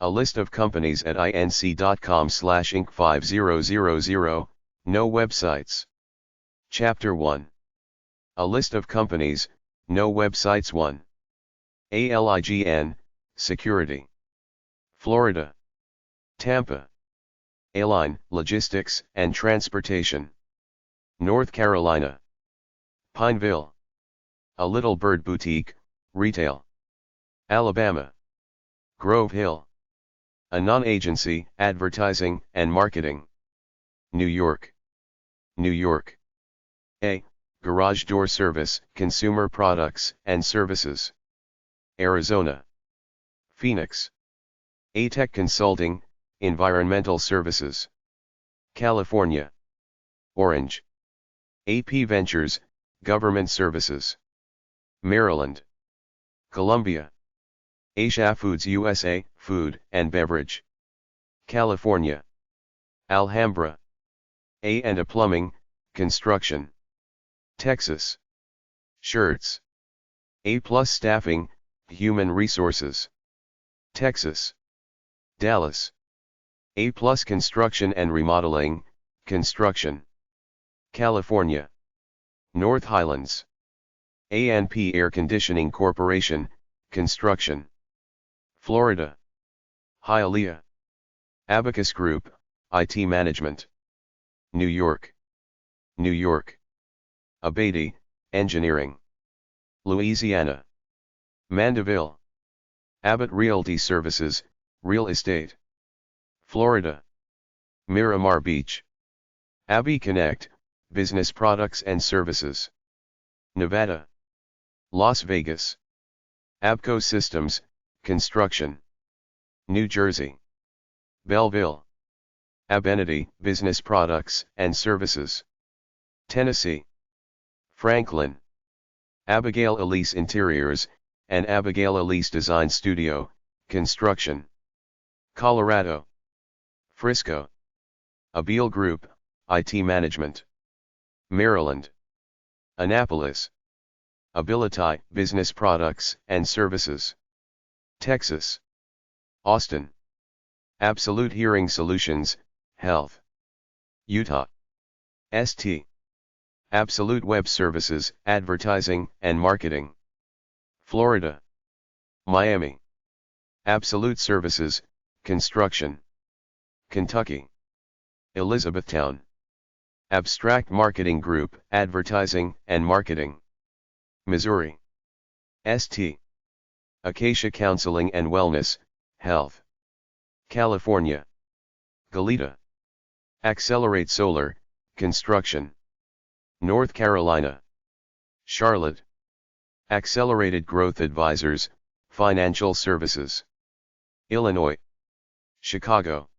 A list of companies at inc.com/inc5000, no websites. Chapter 1. A list of companies, no websites. 1. ALIGN, Security. Florida. Tampa. Align, Logistics and Transportation. North Carolina. Pineville. A Little Bird Boutique, Retail. Alabama. Grove Hill. A non-agency, advertising and marketing. New York. New York. A. Garage door service, consumer products and services. Arizona. Phoenix. A. Tech consulting, environmental services. California. Orange. AP Ventures, government services. Maryland. Columbia. Asia Foods USA, food and beverage. California. Alhambra. A&A Plumbing, construction. Texas. Shirts. A+ Staffing, human resources. Texas. Dallas. A+ Construction and remodeling, construction. California. North Highlands. A&P Air Conditioning Corporation, construction. Florida. Hialeah. Abacus Group, IT management. New York. New York. Abadi, engineering. Louisiana. Mandeville. Abbott Realty Services, real estate. Florida. Miramar Beach. Abbey Connect, business products and services. Nevada. Las Vegas. Abco Systems, construction. New Jersey. Belleville. Abenity, business products and services. Tennessee. Franklin. Abigail Elise Interiors, and Abigail Elise Design Studio, construction. Colorado. Frisco. Abiel Group, IT management. Maryland. Annapolis. Ability, business products and services. Texas. Austin. Absolute Hearing Solutions, health. Utah. St. Absolute Web Services, advertising and marketing. Florida. Miami. Absolute Services, construction. Kentucky. Elizabethtown. Abstract Marketing Group, advertising and marketing. Missouri. St. Acacia Counseling and Wellness, health. California. Goleta. Accelerate Solar, construction. North Carolina. Charlotte. Accelerated Growth Advisors, financial services. Illinois. Chicago.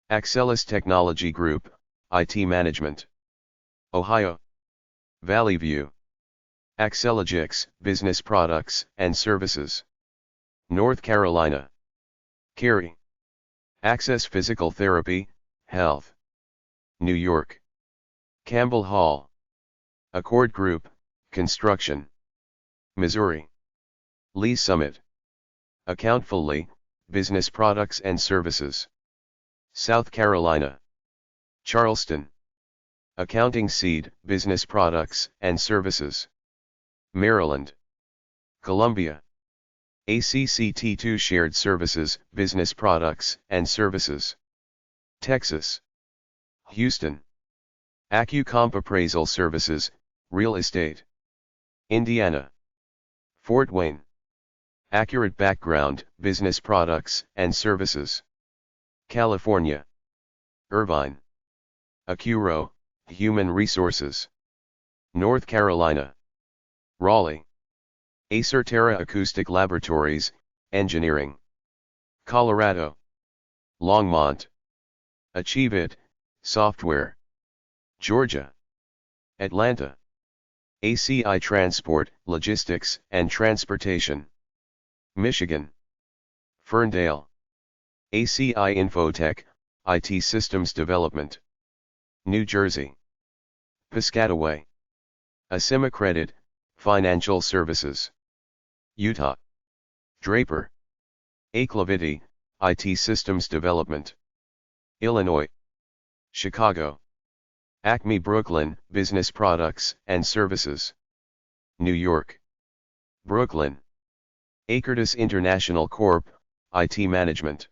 Axelis Technology Group, IT management. Ohio. Valley View. Axelogics, business products and services. North Carolina. Cary. Access Physical Therapy, health. New York. Campbell Hall. Accord Group, construction. Missouri. Lee Summit. Accountfully, business products and services. South Carolina. Charleston. Accounting Seed, business products and services. Maryland. Columbia. ACCT2 Shared Services, business products and services. Texas. Houston. AccuComp Appraisal Services, real estate. Indiana. Fort Wayne. Accurate Background, business products and services. California. Irvine. Accuro, human resources. North Carolina. Raleigh. Acerterra Acoustic Laboratories, engineering. Colorado. Longmont. Achieve It, software. Georgia. Atlanta. ACI Transport, Logistics and Transportation. Michigan. Ferndale. ACI Infotech, IT Systems Development. New Jersey. Piscataway. Asimacredit, Financial Services. Utah. Draper. Aclavity, IT systems development. Illinois. Chicago. Acme Brooklyn, business products and services. New York. Brooklyn. Acardis International Corp., IT management.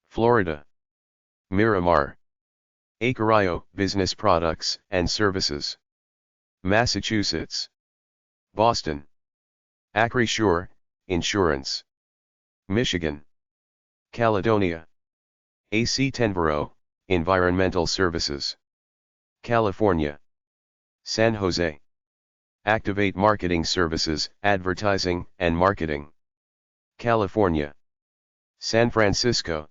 Florida. Miramar. Acario, business products and services. Massachusetts. Boston. Acrisure, insurance. Michigan. Caledonia. AC Tenvero, environmental services. California. San Jose. Activate marketing services, advertising and marketing. California. San Francisco.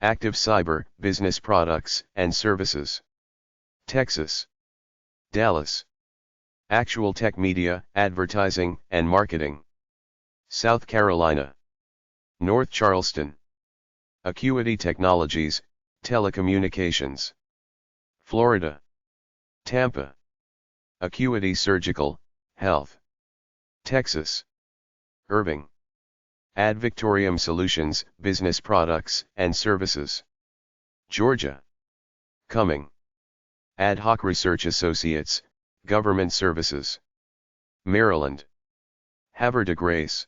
Active cyber, business products and services. Texas. Dallas. Actual tech media, advertising and marketing. South Carolina. North Charleston. Acuity Technologies, telecommunications. Florida. Tampa. Acuity Surgical, health. Texas. Irving. Ad Victorium Solutions, business products and services. Georgia. Cumming. Ad Hoc Research Associates, government services. Maryland. Havre de Grace.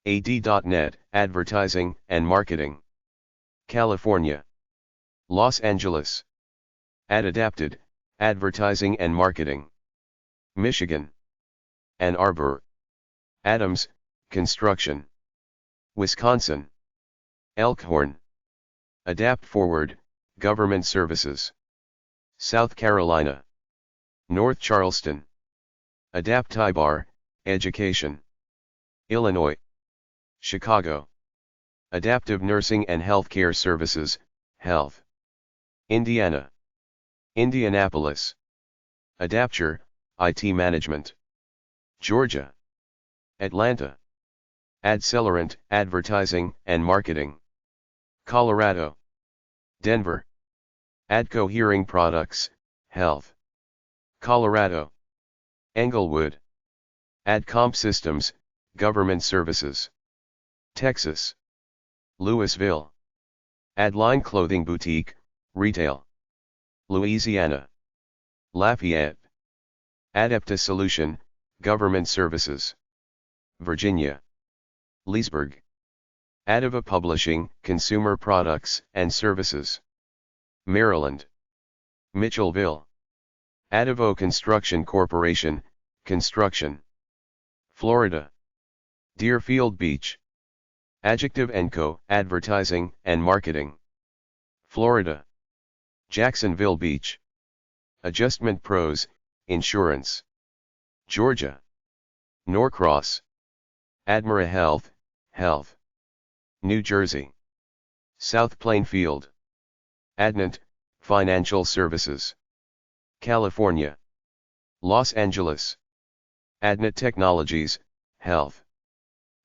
AD.net, advertising and marketing. California. Los Angeles. Ad Adapted, advertising and marketing. Michigan. Ann Arbor. Adams, construction. Wisconsin. Elkhorn. Adapt Forward, government services. South Carolina. North Charleston. Adapt Ibar, education. Illinois. Chicago. Adaptive Nursing and Healthcare Services, health. Indiana. Indianapolis. Adapture, IT management. Georgia. Atlanta. Adcelerant, advertising and marketing. Colorado. Denver. Adco Hearing Products, health. Colorado. Englewood. Adcomp Systems, government services. Texas. Louisville. Adline Clothing Boutique, retail. Louisiana. Lafayette. Adepta Solution, government services. Virginia. Leesburg. Adava Publishing, consumer products and services. Maryland. Mitchellville. Adavo Construction Corporation, construction. Florida. Deerfield Beach. Adjective & Co., advertising and marketing. Florida. Jacksonville Beach. Adjustment Pros, insurance. Georgia. Norcross. Admira Health, health. New Jersey. South Plainfield. Adnant, financial services. California. Los Angeles. Adnat Technologies, health.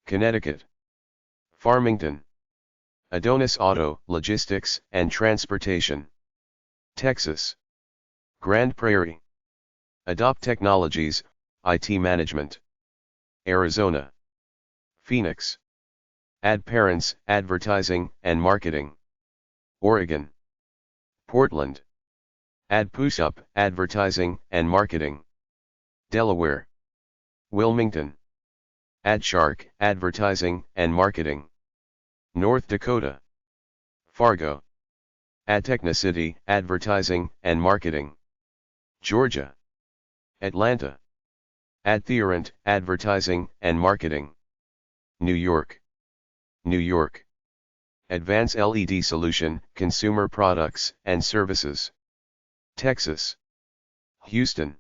Connecticut. Farmington. Adonis Auto, logistics and transportation. Texas. Grand Prairie. Adopt Technologies, IT management. Arizona. Phoenix. Ad Parents, advertising and marketing. Oregon. Portland. Ad Push-Up, advertising and marketing. Delaware. Wilmington. Ad Shark, advertising and marketing. North Dakota. Fargo. Ad Technicity, advertising and marketing. Georgia. Atlanta. Adtheorent, advertising and marketing. New York. New York. Advance LED Solution, consumer products and services. Texas. Houston.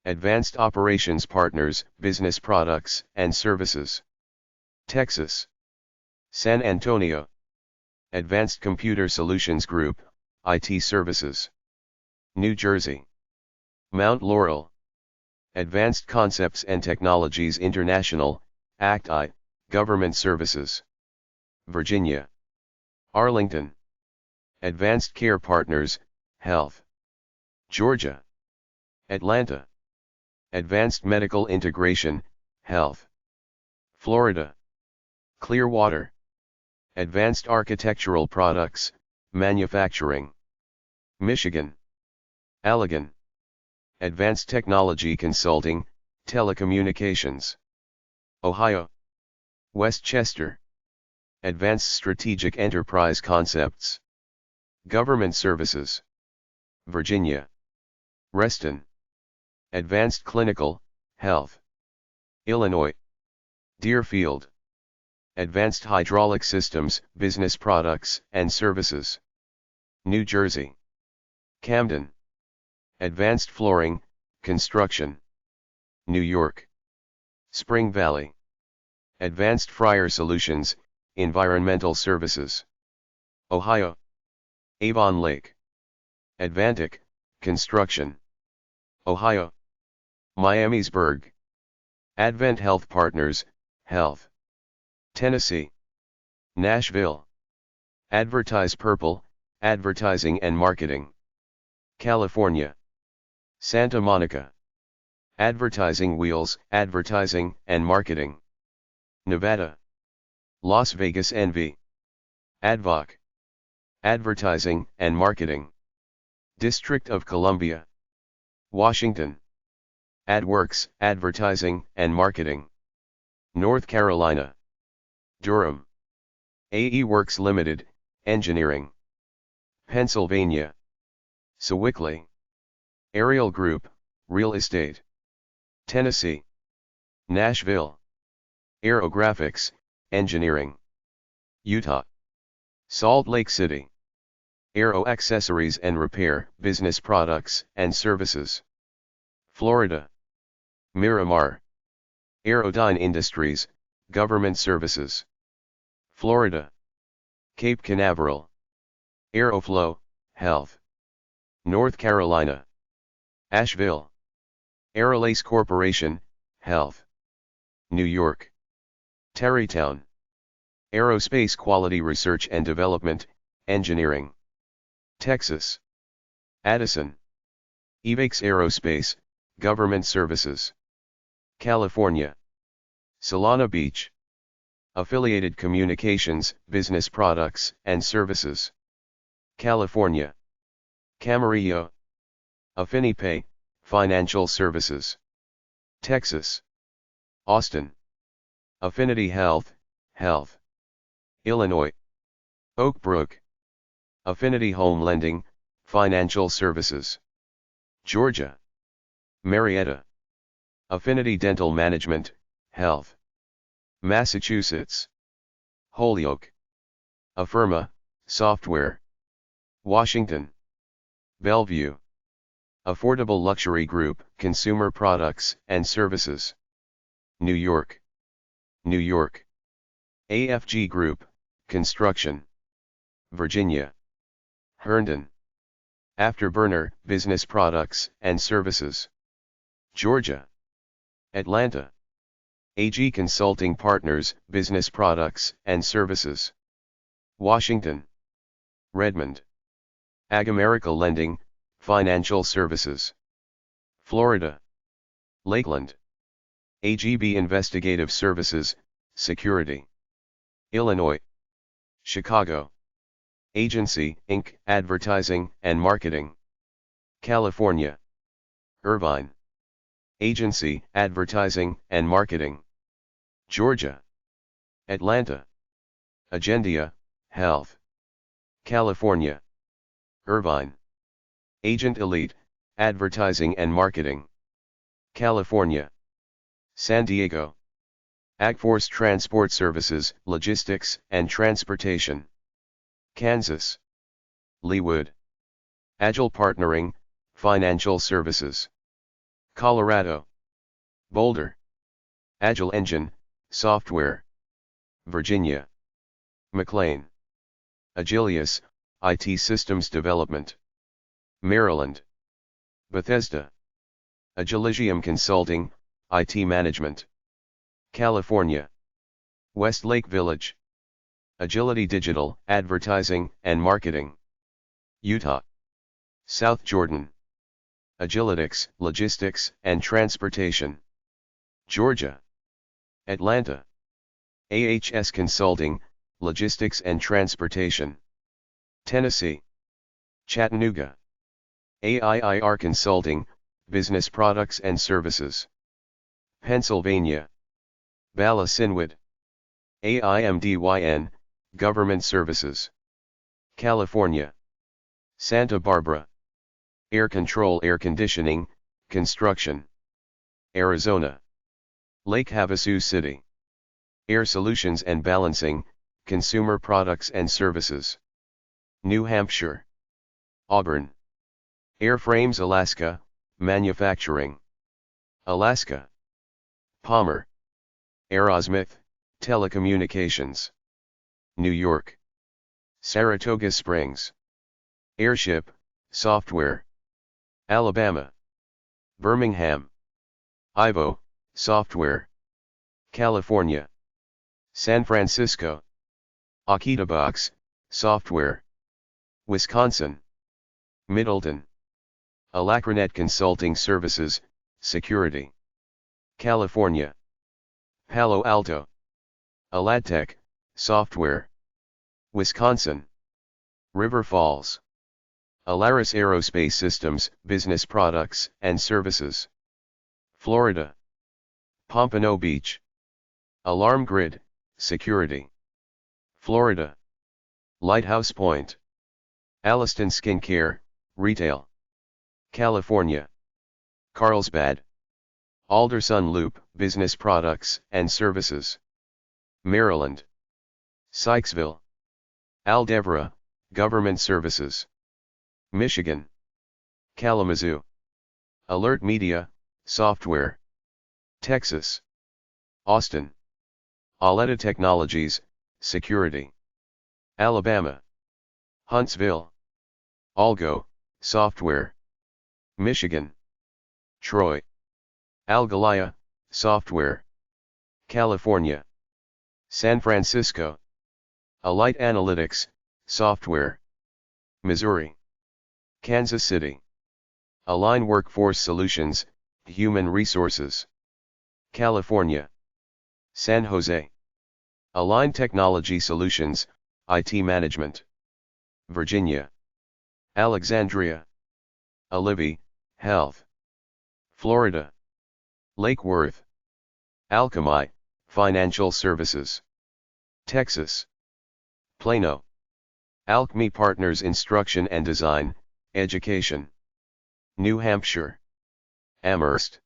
Advanced Operations Partners, business products and services. Texas. San Antonio. Advanced Computer Solutions Group, IT services. New Jersey. Mount Laurel. Advanced Concepts and Technologies International, ACT-I, government services. Virginia. Arlington. Advanced Care Partners, health. Georgia. Atlanta. Advanced Medical Integration, health. Florida. Clearwater. Advanced Architectural Products, Manufacturing. Michigan. Allegan. Advanced Technology Consulting, Telecommunications. Ohio. Westchester. Advanced Strategic Enterprise Concepts. Government Services. Virginia. Reston. Advanced Clinical, Health. Illinois. Deerfield. Advanced Hydraulic Systems, Business Products and Services. New Jersey. Camden. Advanced Flooring, Construction. New York. Spring Valley. Advanced Fryer Solutions, Environmental Services. Ohio. Avon Lake. Advantic, Construction. Ohio. Miamisburg. Advent Health Partners, Health. Tennessee. Nashville. Advertise Purple, Advertising and Marketing. California. Santa Monica. Advertising Wheels, Advertising and Marketing. Nevada. Las Vegas NV. Advoc. Advertising and Marketing. District of Columbia. Washington. AdWorks, Advertising and Marketing. North Carolina. Durham. AE Works Limited, Engineering. Pennsylvania. Sewickley. Ariel Group, Real Estate. Tennessee. Nashville. Aerographics, Engineering. Utah. Salt Lake City. Aero Accessories and Repair, Business Products and Services. Florida. Miramar. Aerodyne Industries, Government Services. Florida. Cape Canaveral. Aeroflow, Health. North Carolina. Asheville. Aerolace Corporation, Health. New York. Tarrytown. Aerospace Quality Research and Development, Engineering. Texas. Addison. Evax Aerospace, Government Services. California. Solana Beach. Affiliated Communications, Business Products and Services. California. Camarillo. AffiniPay, Financial Services. Texas. Austin. Affinity Health, Health. Illinois. Oak Brook. Affinity Home Lending, Financial Services. Georgia. Marietta. Affinity Dental Management, Health. Massachusetts. Holyoke. Affirma, Software. Washington. Bellevue. Affordable Luxury Group, Consumer Products and Services. New York. New York. AFG Group, Construction. Virginia. Herndon. Afterburner, Business Products and Services. Georgia. Atlanta. AG Consulting Partners, Business Products and Services. Washington. Redmond. Ag-America Lending, Financial Services. Florida. Lakeland. AGB Investigative Services, Security. Illinois. Chicago. Agency, Inc., Advertising and Marketing. California. Irvine. Agency, Advertising and Marketing. Georgia. Atlanta. Agendia, Health. California. Irvine. Agent Elite, Advertising and Marketing. California. San Diego. Agforce Transport Services, Logistics and Transportation. Kansas. Leawood. Agile Partnering, Financial Services. Colorado. Boulder. Agile Engine, Software. Virginia. McLean. Agilius, IT Systems Development. Maryland. Bethesda. Agilitium Consulting, IT Management. California. Westlake Village. Agility Digital, Advertising and Marketing. Utah. South Jordan. Agilitics, Logistics and Transportation. Georgia. Atlanta. AHS Consulting, Logistics and Transportation. Tennessee. Chattanooga. AIIR Consulting, Business Products and Services. Pennsylvania. Bala Sinwood. AIMDYN, Government Services. California. Santa Barbara. Air Control Air Conditioning, Construction. Arizona. Lake Havasu City. Air Solutions and Balancing, Consumer Products and Services. New Hampshire. Auburn. Airframes Alaska, Manufacturing. Alaska. Palmer. Aerosmith, Telecommunications. New York. Saratoga Springs. Airship, Software. Alabama. Birmingham. Ivo, Software. California. San Francisco. Akitabox, Software. Wisconsin. Middleton. Alacrinet Consulting Services, Security. California. Palo Alto. Aladtech, Software. Wisconsin. River Falls. Alaris Aerospace Systems, Business Products and Services. Florida. Pompano Beach. Alarm Grid, Security. Florida. Lighthouse Point. Alliston Skincare, Retail. California. Carlsbad. Alderson Loop, Business Products and Services. Maryland. Sykesville. Aldevra, Government Services. Michigan. Kalamazoo. Alert Media, Software. Texas. Austin. Aleta Technologies, Security. Alabama. Huntsville. Algo, Software. Michigan. Troy. Algalaya, Software. California. San Francisco. Alight Analytics, Software. Missouri. Kansas City. Align Workforce Solutions, Human Resources. California. San Jose. Align Technology Solutions, IT Management. Virginia. Alexandria. Alivi, Health. Florida. Lake Worth. Alchemy, Financial Services. Texas. Plano. Alchemy Partners Instruction and Design, Education. New Hampshire. Amherst.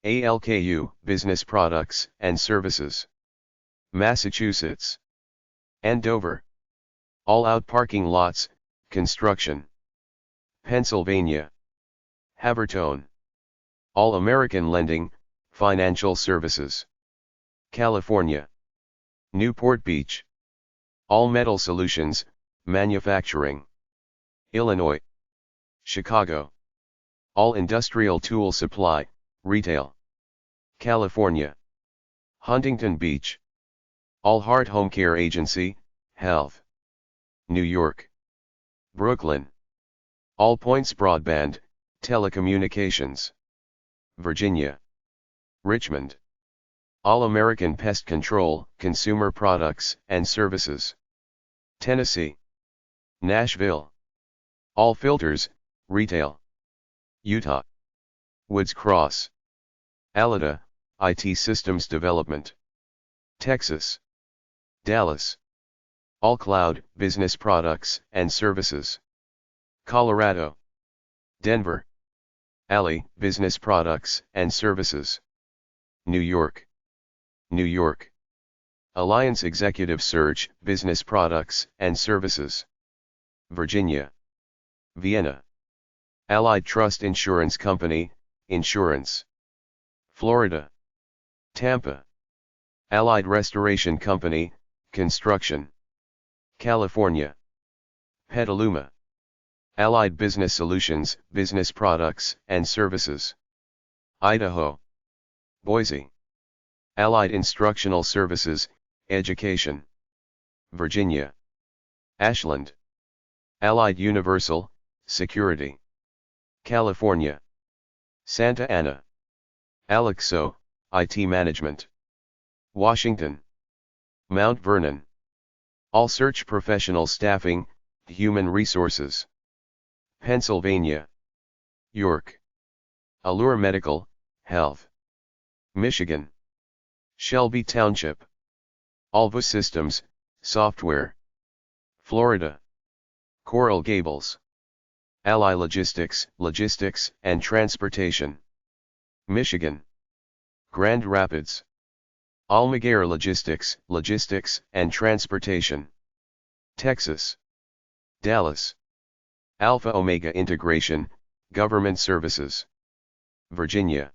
ALKU, Business Products and Services. Massachusetts. Andover. All Out Parking Lots, Construction. Pennsylvania. Havertone. All American Lending, Financial Services. California. Newport Beach. All Metal Solutions, Manufacturing. Illinois. Chicago. All Industrial Tool Supply, Retail. California. Huntington Beach. All Heart Home Care Agency, Health. New York. Brooklyn. All Points Broadband, Telecommunications. Virginia. Richmond. All American Pest Control, Consumer Products and Services. Tennessee. Nashville. All Filters, Retail. Utah. Woods Cross. Alida, IT Systems Development. Texas. Dallas. All Cloud, Business Products and Services. Colorado. Denver. Alley, Business Products and Services. New York. New York. Alliance Executive Search, Business Products and Services. Virginia. Vienna. Allied Trust Insurance Company, Insurance. Florida. Tampa. Allied Restoration Company, Construction. California. Petaluma. Allied Business Solutions, Business Products and Services. Idaho. Boise. Allied Instructional Services, Education. Virginia. Ashland. Allied Universal, Security. California. Santa Ana. Alexo, IT Management. Washington. Mount Vernon. All Search Professional Staffing, Human Resources. Pennsylvania. York. Allure Medical, Health. Michigan. Shelby Township. Alva Systems, Software. Florida. Coral Gables. Ally Logistics, Logistics and Transportation. Michigan. Grand Rapids. Almaguer Logistics, Logistics and Transportation. Texas. Dallas. Alpha Omega Integration, Government Services. Virginia.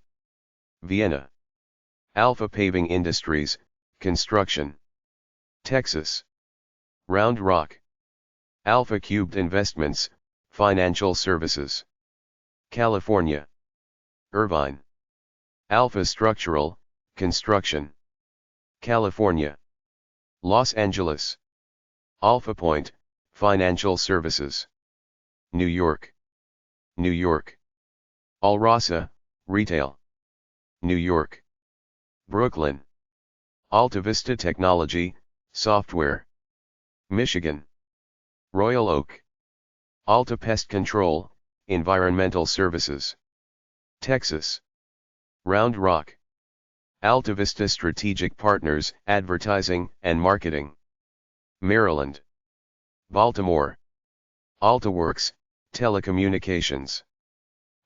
Vienna. Alpha Paving Industries, Construction. Texas. Round Rock. Alpha Cubed Investments, Financial Services. California. Irvine. Alpha Structural, Construction. California. Los Angeles. Alpha Point, Financial Services. New York. New York. Alrasa, Retail. New York. Brooklyn. Alta Vista Technology, Software. Michigan. Royal Oak. Alta Pest Control, Environmental Services. Texas. Round Rock. Alta Vista Strategic Partners, Advertising and Marketing. Maryland. Baltimore. AltaWorks, Telecommunications.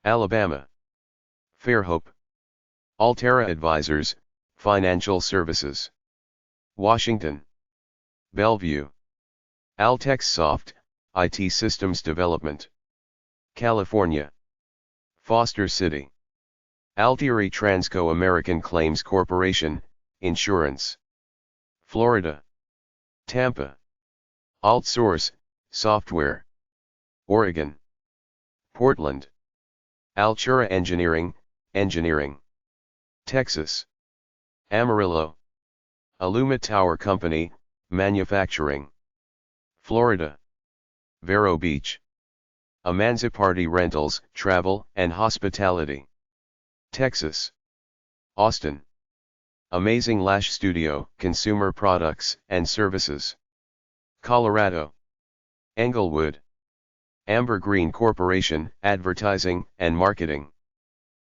Alabama. Fairhope. Altera Advisors, Financial Services. Washington. Bellevue. Altex Soft, IT Systems Development. California. Foster City. Altieri Transco American Claims Corporation, Insurance. Florida. Tampa. AltSource, Software. Oregon. Portland. Altura Engineering, Engineering. Texas. Amarillo. Aluma Tower Company, Manufacturing. Florida. Vero Beach. Amanza Party Rentals, Travel and Hospitality. Texas. Austin. Amazing Lash Studio, Consumer Products and Services. Colorado. Englewood. Amber Green Corporation, Advertising and Marketing.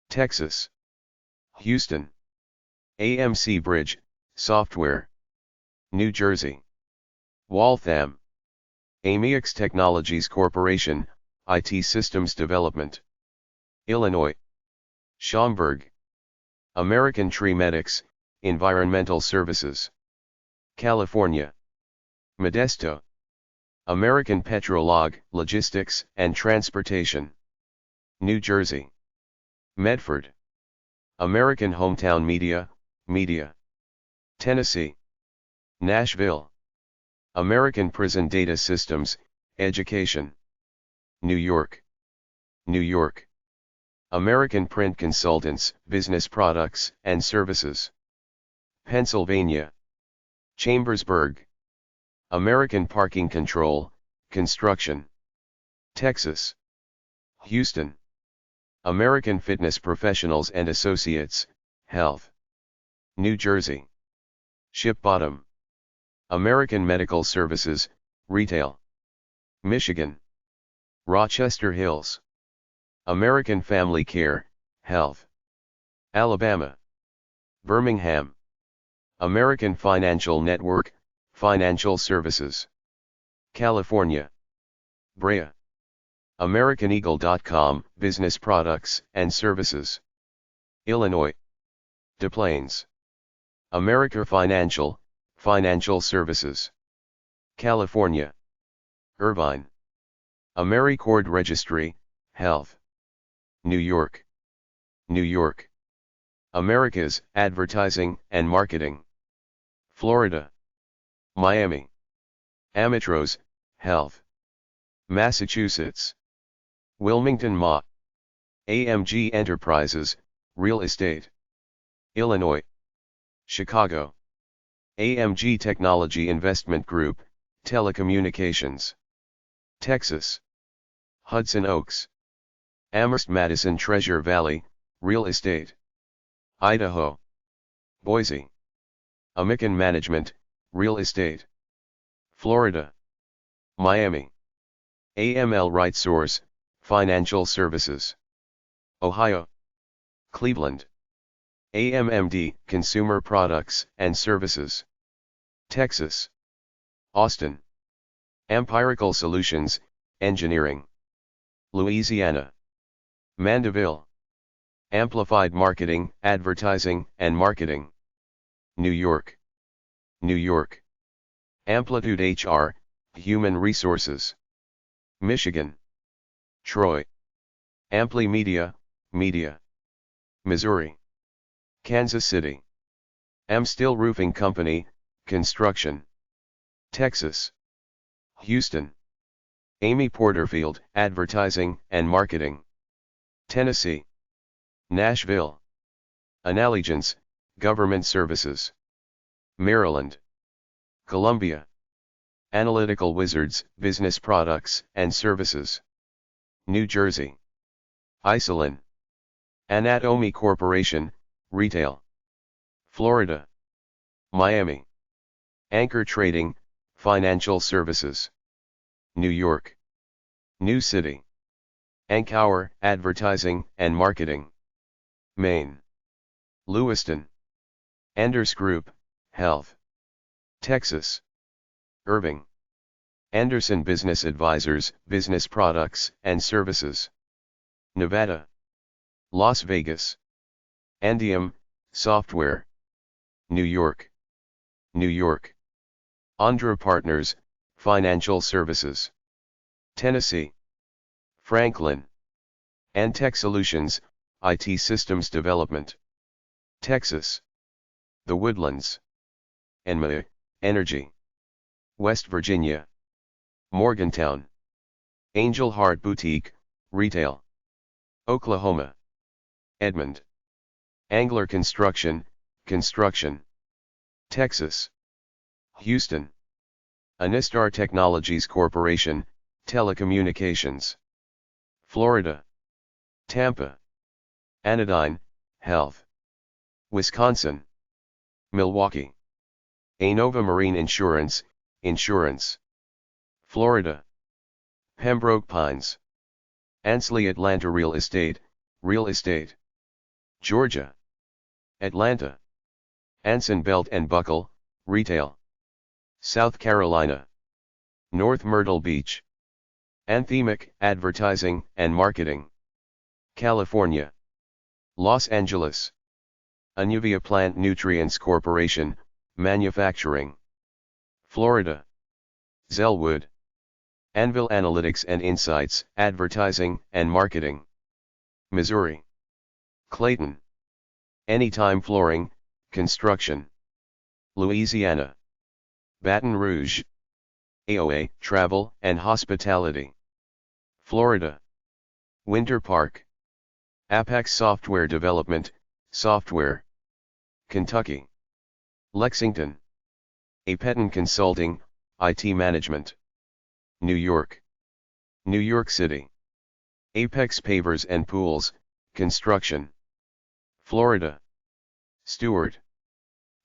Texas. Houston. AMC Bridge, Software. New Jersey. Waltham. Amyx Technologies Corporation, IT Systems Development. Illinois. Schaumburg. American Tree Medics, Environmental Services. California. Modesto. American Petrolog, Logistics and Transportation. New Jersey. Medford. American Hometown Media, Media. Tennessee. Nashville. American Prison Data Systems, Education. New York. New York. American Print Consultants, Business Products and Services. Pennsylvania. Chambersburg. American Parking Control, Construction. Texas. Houston. American Fitness Professionals and Associates, Health. New Jersey. Ship Bottom. American Medical Services, Retail. Michigan. Rochester Hills. American Family Care, Health. Alabama. Birmingham. American Financial Network, Financial Services. California. Brea. AmericanEagle.com, Business Products and Services. Illinois. Des Plaines. America Financial, Financial Services. California. Irvine. AmeriCord Registry, Health. New York. New York. America's Advertising and Marketing. Florida. Miami. Amitros, Health. Massachusetts. Wilmington Ma. AMG Enterprises, Real Estate. Illinois. Chicago. AMG Technology Investment Group, Telecommunications. Texas. Hudson Oaks. Amherst Madison Treasure Valley, Real Estate. Idaho. Boise. Amican Management, Real Estate. Florida. Miami. AML Right Source, Financial Services. Ohio. Cleveland. AMMD, Consumer Products and Services. Texas. Austin. Empirical Solutions, Engineering. Louisiana. Mandeville. Amplified Marketing, Advertising and Marketing. New York. New York. Amplitude HR, Human Resources. Michigan. Troy. Ampli Media, Media. Missouri. Kansas City. M. Still Roofing Company, Construction. Texas. Houston. Amy Porterfield, Advertising and Marketing. Tennessee. Nashville. Anallegiance, Government Services. Maryland. Columbia. Analytical Wizards, Business Products and Services. New Jersey. Isolin. Anatomy Corporation, Retail. Florida. Miami. Anchor Trading, Financial Services. New York. New City. Ancower, Advertising and Marketing. Maine. Lewiston. Anders Group, Health. Texas. Irving. Anderson Business Advisors, Business Products and Services. Nevada. Las Vegas. Andium, Software. New York. New York. Andhra Partners, Financial Services. Tennessee. Franklin. Antech Solutions, IT Systems Development. Texas. The Woodlands. Enma, Energy. West Virginia. Morgantown. Angel Heart Boutique, Retail. Oklahoma. Edmond. Angler Construction, Construction. Texas. Houston. Anistar Technologies Corporation, Telecommunications. Florida. Tampa. Anodyne, Health. Wisconsin. Milwaukee. Anova Marine Insurance, Insurance. Florida. Pembroke Pines. Ansley Atlanta Real Estate, Real Estate. Georgia. Atlanta. Anson Belt and Buckle, Retail. South Carolina. North Myrtle Beach. Anthemic, Advertising and Marketing. California. Los Angeles. Anuvia Plant Nutrients Corporation, Manufacturing. Florida. Zellwood. Anvil Analytics and Insights, Advertising and Marketing. Missouri. Clayton. Anytime Flooring, Construction. Louisiana. Baton Rouge. AOA, Travel and Hospitality. Florida. Winter Park. Apex Software Development, Software. Kentucky. Lexington. Apeton Consulting, IT Management. New York. New York City. Apex Pavers and Pools, Construction. Florida. Stewart.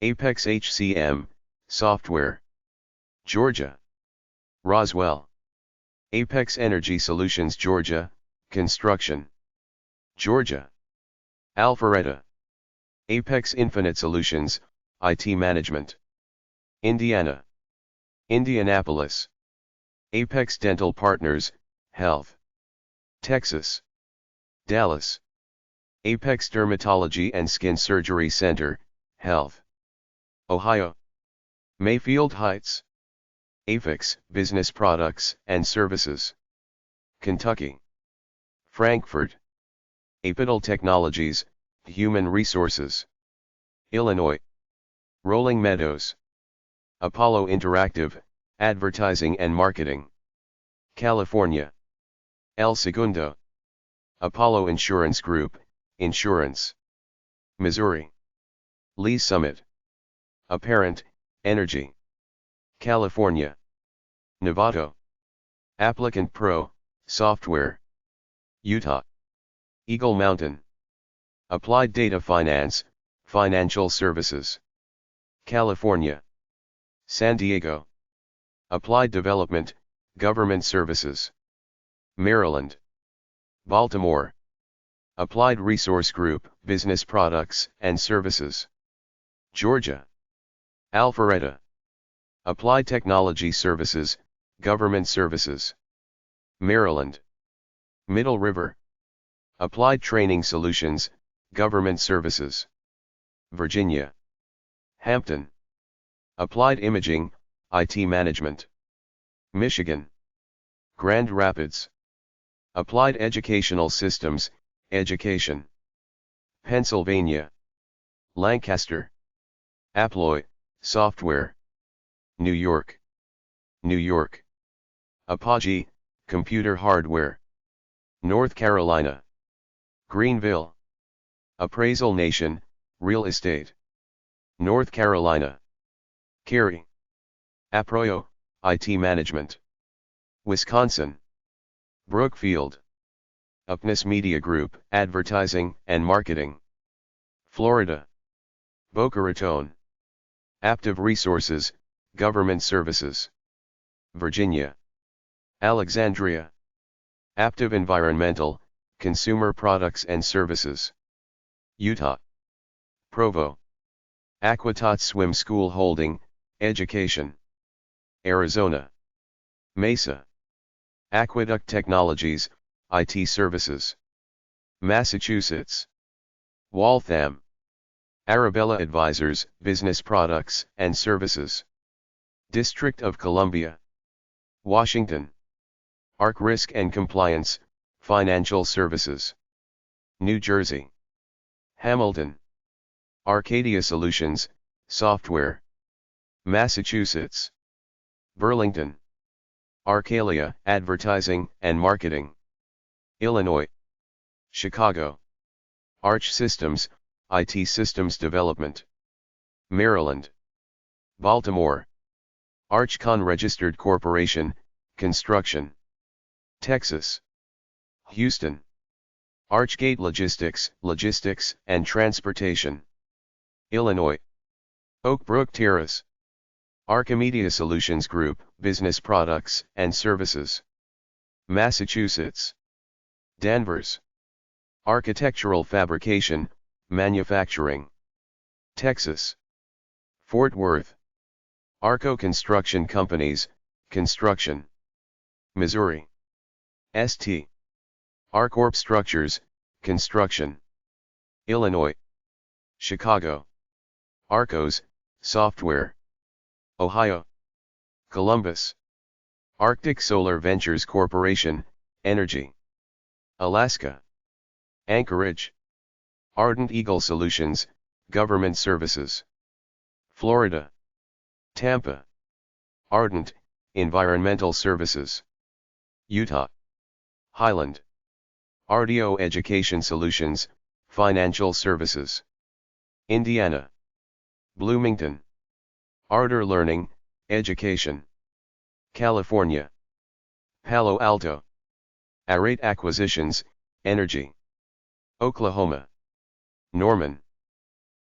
Apex HCM, Software. Georgia. Roswell. Apex Energy Solutions Georgia, Construction. Georgia. Alpharetta. Apex Infinite Solutions, IT Management. Indiana. Indianapolis. Apex Dental Partners, Health. Texas. Dallas. Apex Dermatology and Skin Surgery Center, Health. Ohio. Mayfield Heights. Afix, Business Products and Services. Kentucky. Frankfurt. Apital Technologies, Human Resources. Illinois. Rolling Meadows. Apollo Interactive, Advertising and Marketing. California. El Segundo. Apollo Insurance Group, Insurance. Missouri. Lee Summit. Apparent, Energy. California. Novato. Applicant Pro, Software. Utah. Eagle Mountain. Applied Data Finance, Financial Services. California. San Diego. Applied Development, Government Services. Maryland. Baltimore. Applied Resource Group, Business Products and Services. Georgia. Alpharetta. Applied Technology Services, Government Services. Maryland. Middle River. Applied Training Solutions, Government Services. Virginia. Hampton. Applied Imaging, IT Management. Michigan. Grand Rapids. Applied Educational Systems, Education. Pennsylvania. Lancaster. Apploy, Software. New York. New York. Apogee, Computer Hardware. North Carolina. Greenville. Appraisal Nation, Real Estate. North Carolina. Cary. Aproyo, IT Management. Wisconsin. Brookfield. Upness Media Group, Advertising and Marketing. Florida. Boca Raton. Aptiv Resources, Government Services. Virginia. Alexandria. Aptiv Environmental, Consumer Products and Services. Utah. Provo. Aquatot Swim School Holding, Education. Arizona. Mesa. Aqueduct Technologies, IT Services. Massachusetts. Waltham. Arabella Advisors, Business Products and Services. District of Columbia. Washington. ARC Risk and Compliance, Financial Services. New Jersey. Hamilton. Arcadia Solutions, Software. Massachusetts. Burlington. Arcalia, Advertising and Marketing. Illinois. Chicago. Arch Systems, IT Systems Development. Maryland. Baltimore. Archcon Registered Corporation, Construction. Texas. Houston. Archgate Logistics, Logistics and Transportation. Illinois. Oak Brook Terrace. Archimedia Solutions Group, Business Products and Services. Massachusetts. Danvers. Architectural Fabrication, Manufacturing. Texas. Fort Worth. Arco Construction Companies, Construction. Missouri. St. Arcorp Structures, Construction. Illinois. Chicago. Arcos, Software. Ohio. Columbus. Arctic Solar Ventures Corporation, Energy. Alaska. Anchorage. Ardent Eagle Solutions, Government Services. Florida. Tampa. Ardent, Environmental Services. Utah. Highland. RDO Education Solutions, Financial Services. Indiana. Bloomington. Ardor Learning, Education. California. Palo Alto. Arate Acquisitions, Energy. Oklahoma. Norman.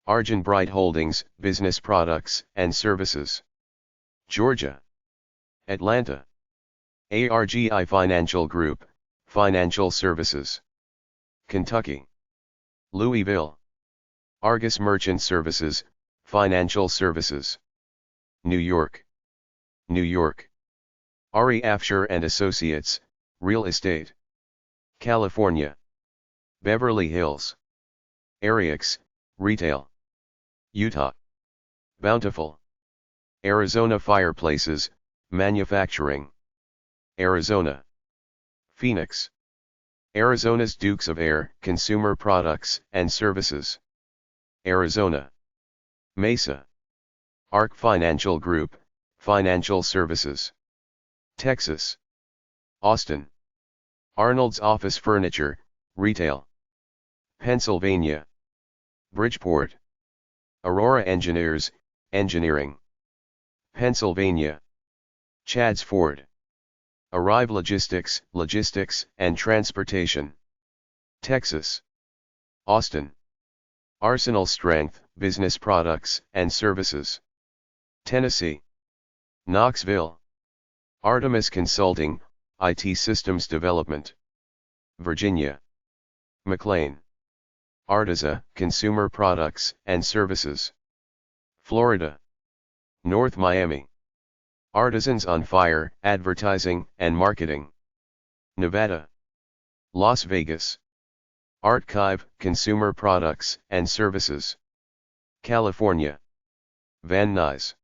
Argent Bright Holdings, Business Products and Services. Georgia. Atlanta. ARGI Financial Group, Financial Services. Kentucky. Louisville. Argus Merchant Services, Financial Services. New York. New York. Ari Afshar and Associates, Real Estate. California. Beverly Hills. Ariex, Retail. Utah. Bountiful. Arizona Fireplaces, Manufacturing. Arizona. Phoenix. Arizona's Dukes of Air, Consumer Products and Services. Arizona. Mesa. ARC Financial Group, Financial Services. Texas. Austin. Arnold's Office Furniture, Retail. Pennsylvania. Bridgeport. Aurora Engineers, Engineering. Pennsylvania. Chadds Ford. Arrive Logistics, Logistics and Transportation. Texas. Austin. Arsenal Strength, Business Products and Services. Tennessee. Knoxville. Artemis Consulting, IT Systems Development. Virginia. McLean. Arteza, Consumer Products and Services. Florida. North Miami. Artisans on Fire, Advertising and Marketing. Nevada. Las Vegas. Archive, Consumer Products and Services. California. Van Nuys.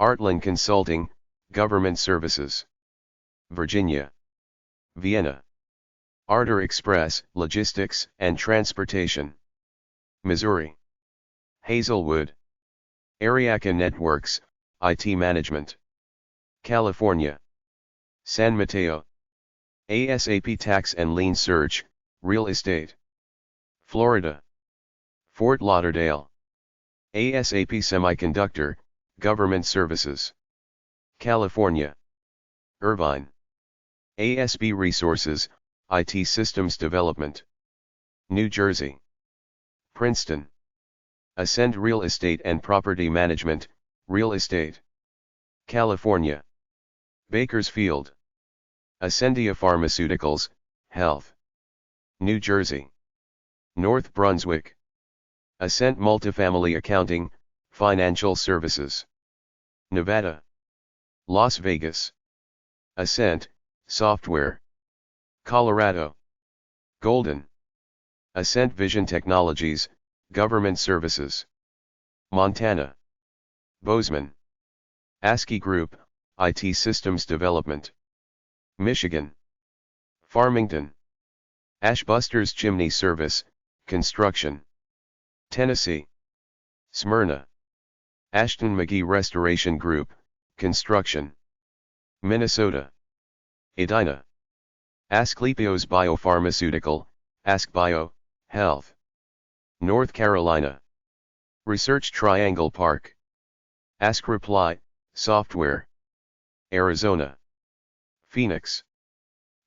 Artland Consulting, Government Services. Virginia. Vienna. Arter Express, Logistics and Transportation. Missouri. Hazelwood. Ariaka Networks, IT Management. California. San Mateo. ASAP Tax and Lien Search, Real Estate. Florida. Fort Lauderdale. ASAP Semiconductor, Government Services. California. Irvine. ASB Resources, IT Systems Development. New Jersey. Princeton. Ascend Real Estate and Property Management, Real Estate. California. Bakersfield. Ascendia Pharmaceuticals, Health. New Jersey. North Brunswick. Ascent Multifamily Accounting, Financial Services. Nevada. Las Vegas. Ascent, Software. Colorado. Golden. Ascent Vision Technologies, Government Services. Montana. Bozeman. ASCII Group, IT Systems Development. Michigan. Farmington. Ashbusters Chimney Service, Construction. Tennessee. Smyrna. Ashton McGee Restoration Group, Construction. Minnesota. Edina. Asclepios Biopharmaceutical, AskBio, Health. North Carolina. Research Triangle Park. AskReply, Software. Arizona. Phoenix.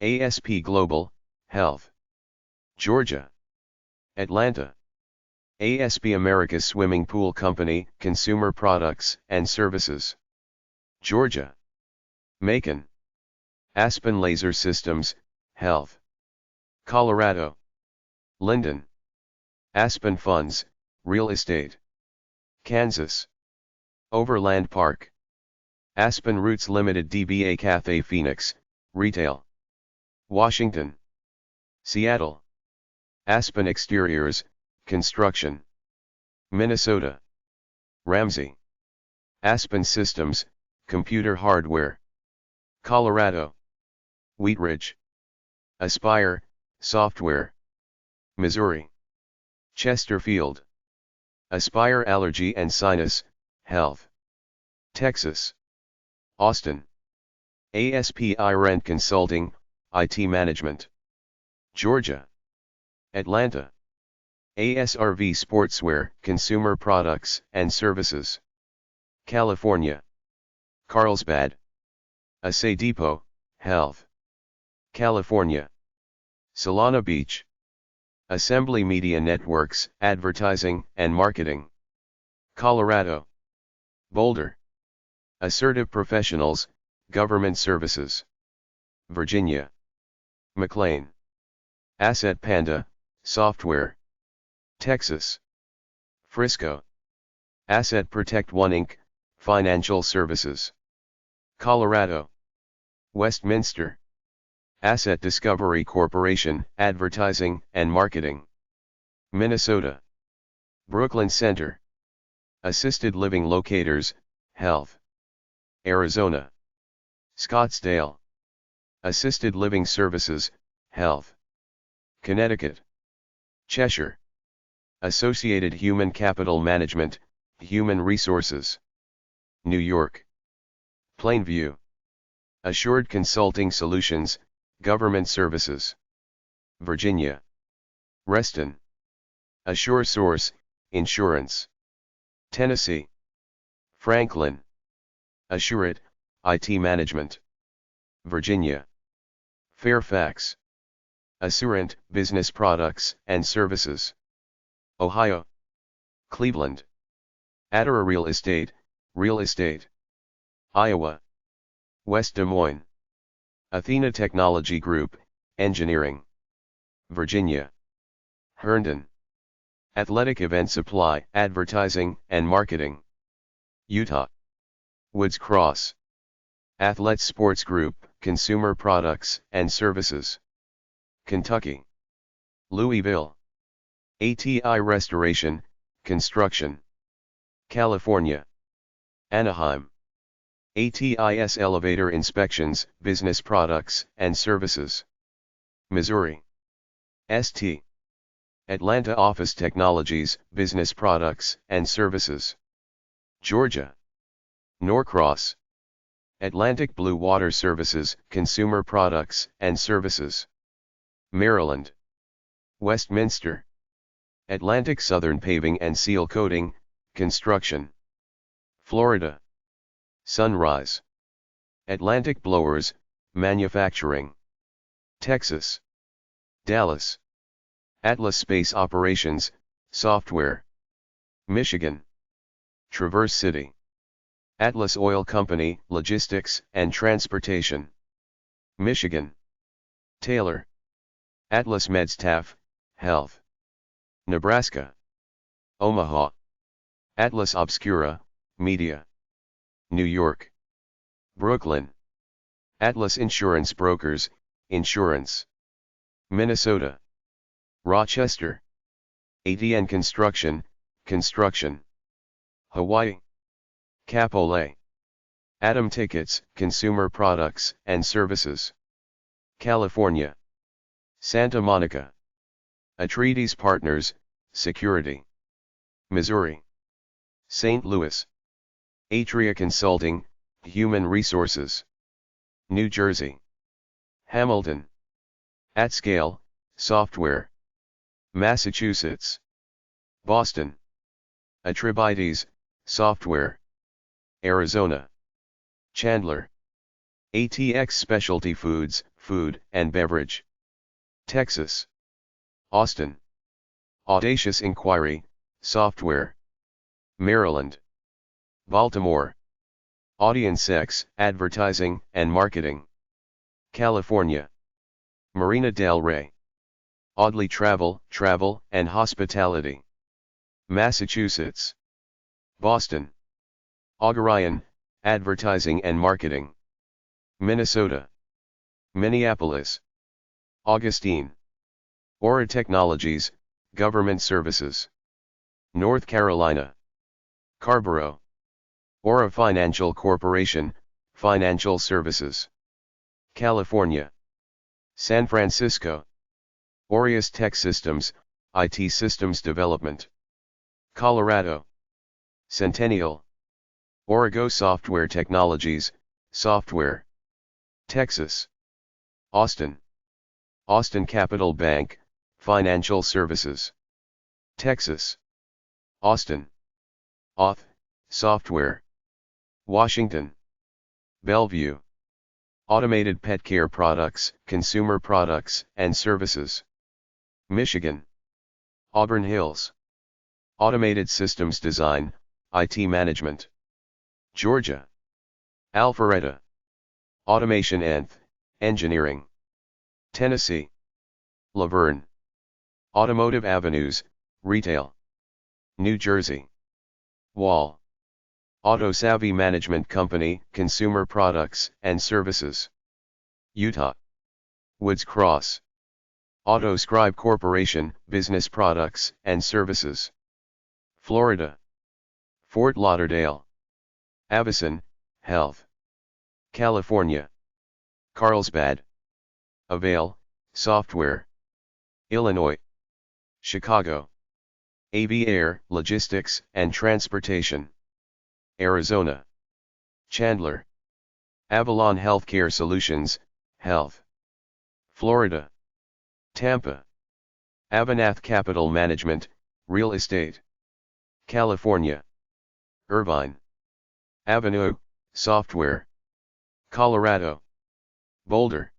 ASP Global, Health. Georgia. Atlanta. ASP America's Swimming Pool Company, Consumer Products and Services. Georgia. Macon. Aspen Laser Systems, Health. Colorado. Linden. Aspen Funds, Real Estate. Kansas. Overland Park. Aspen Roots Limited DBA Cathay Phoenix, Retail. Washington. Seattle. Aspen Exteriors, Construction. Minnesota. Ramsey. Aspen Systems, Computer Hardware. Colorado. Wheat Ridge. Aspire, Software. Missouri. Chesterfield. Aspire Allergy and Sinus, Health. Texas. Austin. ASP iRent Consulting, IT Management. Georgia. Atlanta. ASRV Sportswear, Consumer Products and Services. California. Carlsbad. Assay Depot, Health. California. Solana Beach. Assembly Media Networks, Advertising and Marketing. Colorado. Boulder. Assertive Professionals, Government Services. Virginia. McLean. Asset Panda, Software. Texas. Frisco. Asset Protect One Inc., Financial Services. Colorado. Westminster. Asset Discovery Corporation, Advertising and Marketing. Minnesota. Brooklyn Center. Assisted Living Locators, Health. Arizona. Scottsdale. Assisted Living Services, Health. Connecticut. Cheshire. Associated Human Capital Management, Human Resources. New York. Plainview. Assured Consulting Solutions, Government Services. Virginia. Reston. Assure Source, Insurance. Tennessee. Franklin. Assurit, IT Management. Virginia. Fairfax. Assurant, Business Products and Services. Ohio. Cleveland. Adara Real Estate, Real Estate. Iowa. West Des Moines. Athena Technology Group, Engineering. Virginia. Herndon. Athletic Event Supply, Advertising and Marketing. Utah. Woods Cross. Athlete Sports Group, Consumer Products and Services. Kentucky. Louisville. ATI Restoration, Construction. California. Anaheim. ATIS Elevator Inspections, Business Products and Services. Missouri. ST. Atlanta Office Technologies, Business Products and Services. Georgia. Norcross. Atlantic Blue Water Services, Consumer Products and Services. Maryland. Westminster. Atlantic Southern Paving and Seal Coating, Construction. Florida. Sunrise. Atlantic Blowers, Manufacturing. Texas. Dallas. Atlas Space Operations, Software. Michigan. Traverse City. Atlas Oil Company, Logistics and Transportation. Michigan. Taylor. Atlas MedStaff, Health. Nebraska. Omaha. Atlas Obscura, Media. New York. Brooklyn. Atlas Insurance Brokers, Insurance. Minnesota. Rochester. ATN Construction, Construction. Hawaii. Kapolei. Atom Tickets, Consumer Products and Services. California. Santa Monica. Atreides Partners, Security. Missouri. St. Louis. Atria Consulting, Human Resources. New Jersey. Hamilton. AtScale, Software. Massachusetts. Boston. Atribides, Software. Arizona. Chandler. ATX Specialty Foods, Food and Beverage. Texas. Austin. Audacious Inquiry, Software. Maryland. Baltimore. AudienceX, Advertising and Marketing. California. Marina del Rey. Audley Travel, Travel and Hospitality. Massachusetts. Boston. Augurion, Advertising and Marketing. Minnesota. Minneapolis. Augustine. Aura Technologies, Government Services. North Carolina. Carrboro. Aura Financial Corporation, Financial Services. California. San Francisco. Aureus Tech Systems, IT Systems Development. Colorado. Centennial. Origo Software Technologies, Software. Texas. Austin. Austin Capital Bank, Financial Services. Texas. Austin. Auth, Software. Washington. Bellevue. Automated Pet Care Products, Consumer Products and Services. Michigan. Auburn Hills. Automated Systems Design, IT Management. Georgia. Alpharetta. Automation and Engineering. Tennessee. Laverne. Automotive Avenues, Retail. New Jersey. Wall. Auto Savvy Management Company, Consumer Products and Services. Utah. Woods Cross. Auto Scribe Corporation, Business Products and Services. Florida. Fort Lauderdale. Avison, Health. California. Carlsbad. Avail, Software. Illinois. Chicago. Aviair, Logistics and Transportation. Arizona. Chandler. Avalon Healthcare Solutions, Health. Florida. Tampa. Avanath Capital Management, Real Estate. California. Irvine. Avenue, Software. Colorado. Boulder.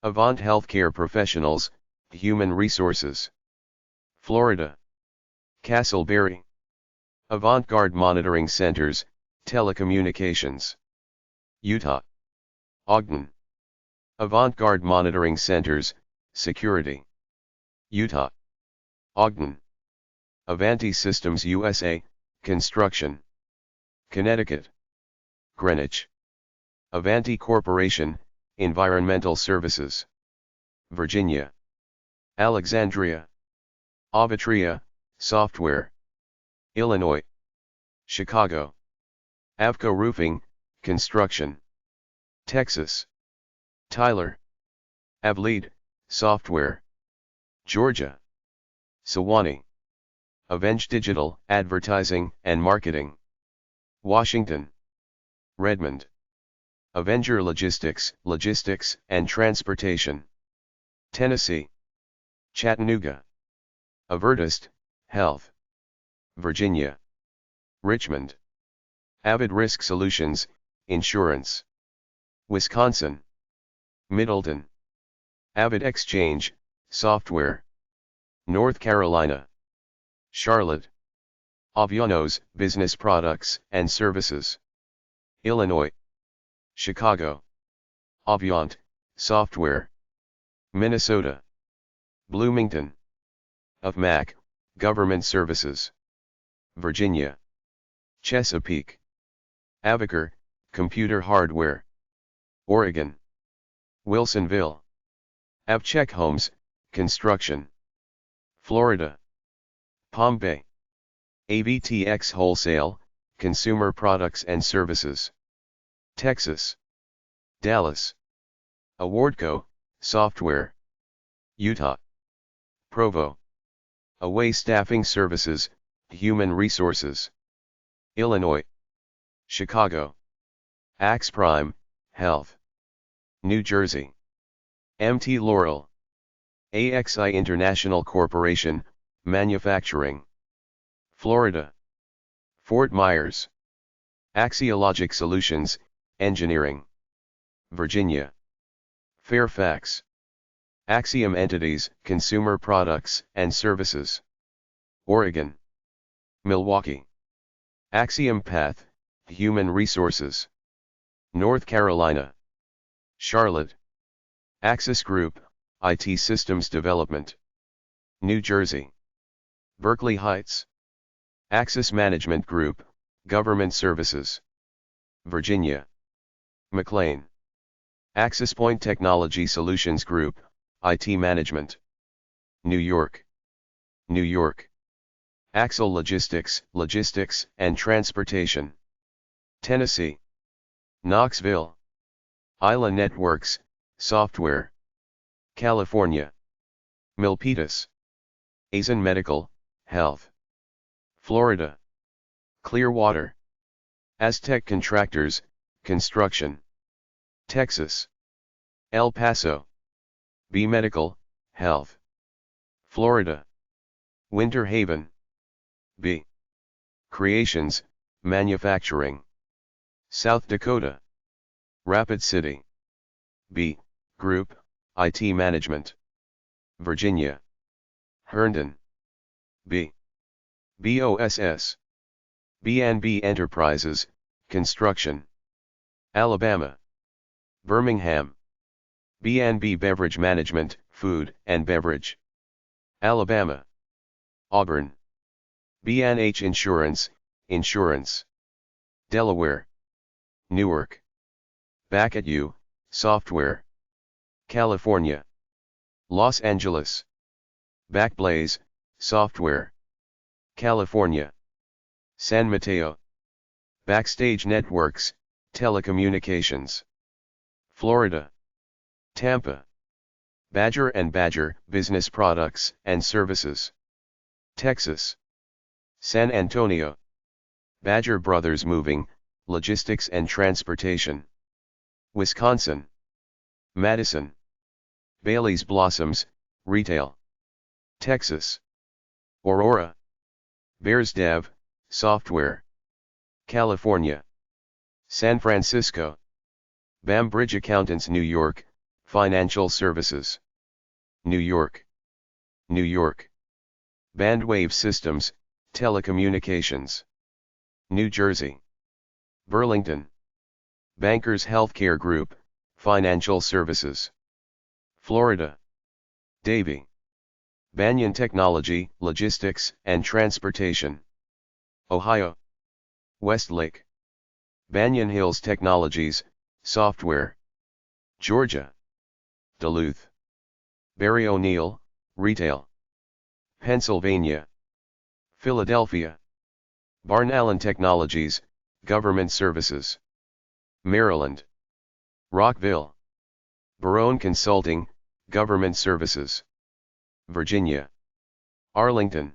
Avant Healthcare Professionals, Human Resources. Florida. Castleberry. Avant-Garde Monitoring Centers, Telecommunications. Utah. Ogden. Avant-Garde Monitoring Centers, Security. Utah. Ogden. Avanti Systems USA, Construction. Connecticut. Greenwich. Avanti Corporation, Environmental Services. Virginia. Alexandria. Avatria, Software. Illinois. Chicago. Avco Roofing, Construction. Texas. Tyler. Avlead, Software. Georgia. Sewanee. Avenge Digital, Advertising and Marketing. Washington. Redmond. Avenger Logistics, Logistics and Transportation. Tennessee. Chattanooga. Avertist, Health. Virginia. Richmond. Avid Risk Solutions, Insurance. Wisconsin. Middleton. Avid Exchange, Software. North Carolina. Charlotte. Avianos, Business Products and Services. Illinois. Chicago. Aviant, Software. Minnesota. Bloomington. Mac, Government Services. Virginia. Chesapeake. Avacor, Computer Hardware. Oregon. Wilsonville. Avcheck Homes, Construction. Florida. Palm Bay. AVTX Wholesale, Consumer Products and Services. Texas. Dallas. Awardco, Software. Utah. Provo. Away Staffing Services, Human Resources. Illinois. Chicago. Axe Prime, Health. New Jersey. MT Laurel. AXI International Corporation, Manufacturing. Florida. Fort Myers. Axiologic Solutions, Engineering. Virginia. Fairfax. Axiom Entities, Consumer Products and Services. Oregon. Milwaukee. Axiom Path, Human Resources. North Carolina. Charlotte. Axis Group, IT Systems Development. New Jersey. Berkeley Heights. Axis Management Group, Government Services. Virginia. McLean. Axis Point Technology Solutions Group, IT Management. New York. New York. Axel Logistics, Logistics and Transportation. Tennessee. Knoxville. Isla Networks, Software. California. Milpitas. Azen Medical, Health. Florida. Clearwater. Aztec Contractors, Construction. Texas. El Paso. B Medical, Health. Florida. Winter Haven. B. Creations, Manufacturing. South Dakota. Rapid City. B. Group, IT Management. Virginia. Herndon. B. BOSS. B&B Enterprises, Construction. Alabama. Birmingham. B&B Beverage Management, Food and Beverage. Alabama. Auburn. B&H Insurance, Insurance. Delaware. Newark. Back at You, Software. California. Los Angeles. Backblaze, Software. California. San Mateo. Backstage Networks, Telecommunications. Florida. Tampa. Badger and Badger, Business Products and Services. Texas. San Antonio. Badger Brothers Moving, Logistics and Transportation. Wisconsin. Madison. Bailey's Blossoms, Retail. Texas. Aurora. Bears Dev, Software. California. San Francisco. Bambridge Accountants New York, Financial Services. New York. New York. Bandwave Systems, Telecommunications. New Jersey. Burlington. Bankers Healthcare Group, Financial Services. Florida. Davie. Banyan Technology, Logistics and Transportation. Ohio. Westlake. Banyan Hills Technologies, Software. Georgia. Duluth. Barry O'Neill, Retail. Pennsylvania. Philadelphia. Barn Allen Technologies, Government Services. Maryland. Rockville. Barone Consulting, Government Services. Virginia. Arlington.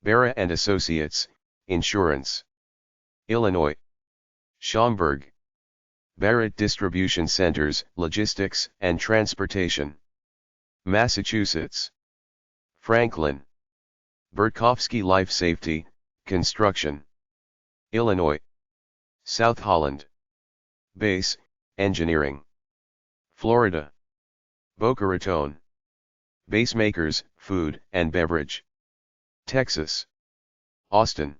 Barra and Associates, Insurance. Illinois. Schaumburg. Barrett Distribution Centers, Logistics and Transportation. Massachusetts. Franklin. Burtkowski Life Safety, Construction. Illinois. South Holland. Base, Engineering. Florida. Boca Raton. Basemakers, Food and Beverage. Texas. Austin.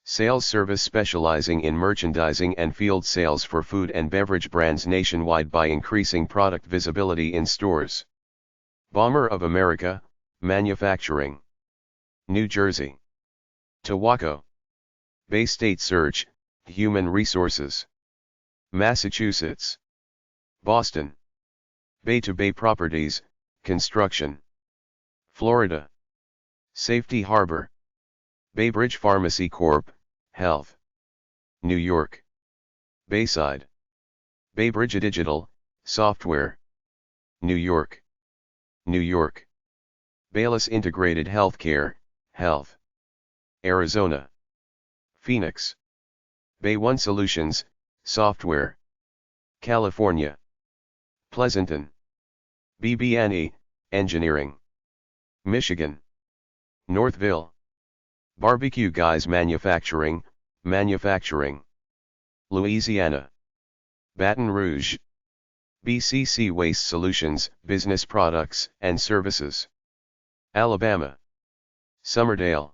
Sales service specializing in merchandising and field sales for food and beverage brands nationwide by increasing product visibility in stores. Bomber of America, Manufacturing. New Jersey. Tawaco. Bay State Search, Human Resources. Massachusetts. Boston. Bay to Bay Properties, Construction. Florida. Safety Harbor. Bay Bridge Pharmacy Corp., Health. New York. Bayside. Bay Bridge Digital, Software. New York. New York. Bayless Integrated Healthcare, Health. Arizona. Phoenix. Bay One Solutions, Software. California. Pleasanton. BB&E, Engineering. Michigan. Northville. Barbecue Guys Manufacturing, Manufacturing. Louisiana. Baton Rouge. BCC Waste Solutions, Business Products and Services. Alabama. Summerdale.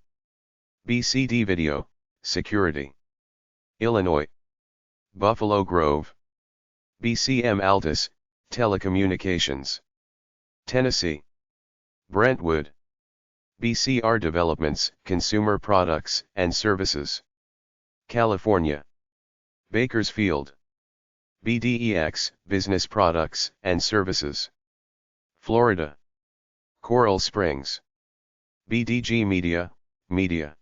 BCD Video, Security. Illinois. Buffalo Grove. BCM Altus, Telecommunications. Tennessee. Brentwood. BCR Developments, Consumer Products and Services. California. Bakersfield. BDEX, Business Products and Services. Florida. Coral Springs. BDG Media, Media.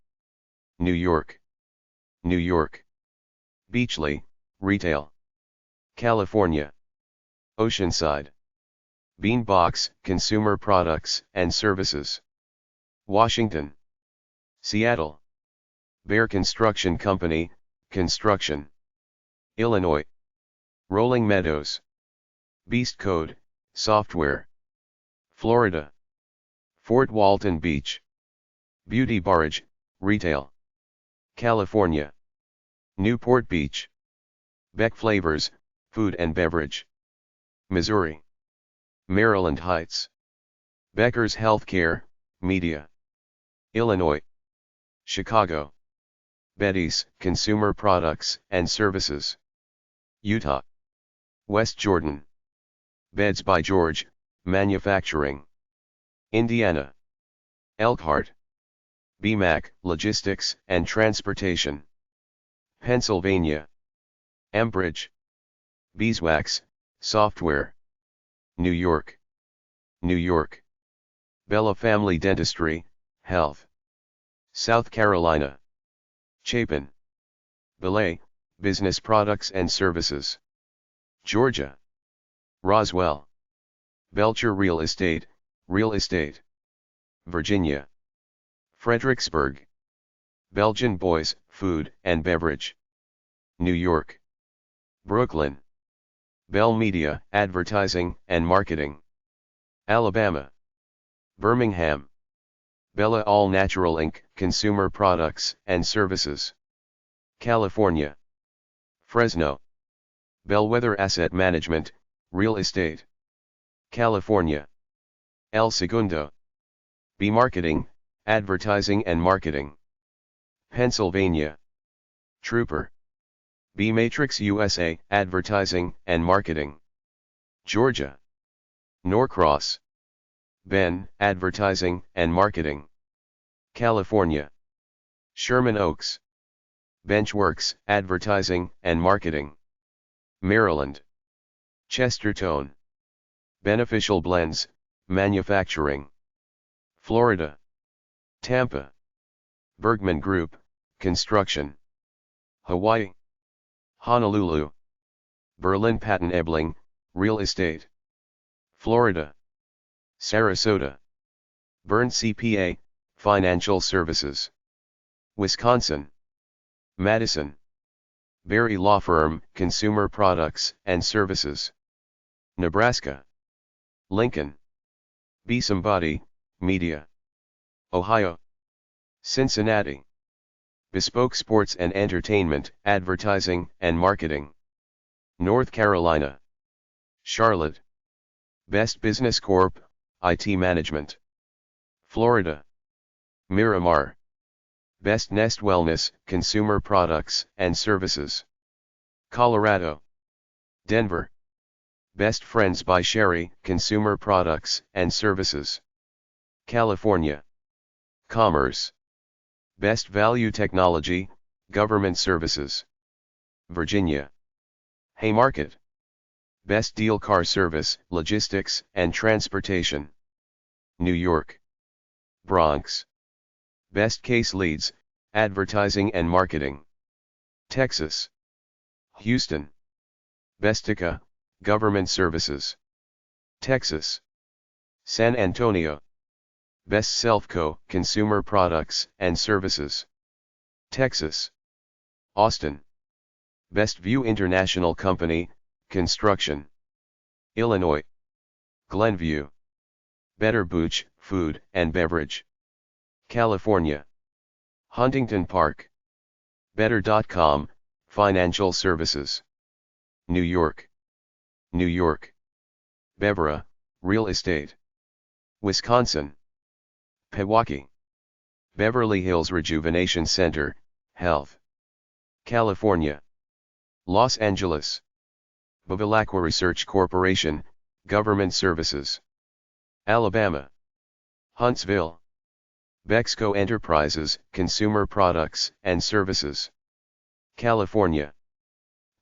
New York. New York. Beachley, Retail. California. Oceanside. Beanbox, Consumer Products and Services. Washington. Seattle. Bear Construction Company, Construction. Illinois. Rolling Meadows. Beast Code, Software. Florida. Fort Walton Beach. Beauty Barrage, Retail. California. Newport Beach. Beck Flavors, Food and Beverage. Missouri. Maryland Heights. Becker's Healthcare, Media. Illinois. Chicago. Betty's, Consumer Products and Services. Utah. West Jordan. Beds by George, Manufacturing. Indiana. Elkhart. BMAC, Logistics and Transportation. Pennsylvania. Ambridge. Beeswax, Software. New York. New York. Bella Family Dentistry, Health. South Carolina. Chapin. Belay, Business Products and Services. Georgia. Roswell. Belcher Real Estate, Real Estate. Virginia. Fredericksburg. Belgian Boys, Food and Beverage. New York. Brooklyn. Bell Media, Advertising and Marketing. Alabama. Birmingham. Bella All Natural Inc., Consumer Products and Services. California. Fresno. Bellwether Asset Management, Real Estate. California. El Segundo. B Marketing, Advertising and Marketing. Pennsylvania. Trooper. B Matrix USA, Advertising and Marketing. Georgia. Norcross. Ben, Advertising and Marketing. California. Sherman Oaks. Benchworks, Advertising and Marketing. Maryland. Chesterton. Beneficial Blends, Manufacturing. Florida. Tampa. Bergman Group, Construction. Hawaii. Honolulu. Berlin Patent Ebling, Real Estate. Florida. Sarasota. Byrne CPA, Financial Services. Wisconsin. Madison. Berry Law Firm, Consumer Products and Services. Nebraska. Lincoln. Be Somebody, Media. Ohio. Cincinnati. Bespoke Sports and Entertainment, Advertising and Marketing. North Carolina. Charlotte. Best Business Corp, IT Management. Florida. Miramar. Best Nest Wellness, Consumer Products and Services. Colorado. Denver. Best Friends by Sherry, Consumer Products and Services. California. Commerce. Best Value Technology, Government Services. Virginia. Haymarket. Best Deal Car Service, Logistics and Transportation. New York. Bronx. Best Case Leads, Advertising and Marketing. Texas. Houston. Bestica, Government Services. Texas. San Antonio. Best Selfco, Consumer Products and Services. Texas. Austin. Best View International Company, Construction. Illinois. Glenview. Better Booch, Food and Beverage. California. Huntington Park. Better.com, Financial Services. New York. New York. Bevera, Real Estate. Wisconsin. Pewaukee. Beverly Hills Rejuvenation Center, Health. California. Los Angeles. Bevilacqua Research Corporation, Government Services. Alabama. Huntsville. Bexco Enterprises, Consumer Products and Services. California.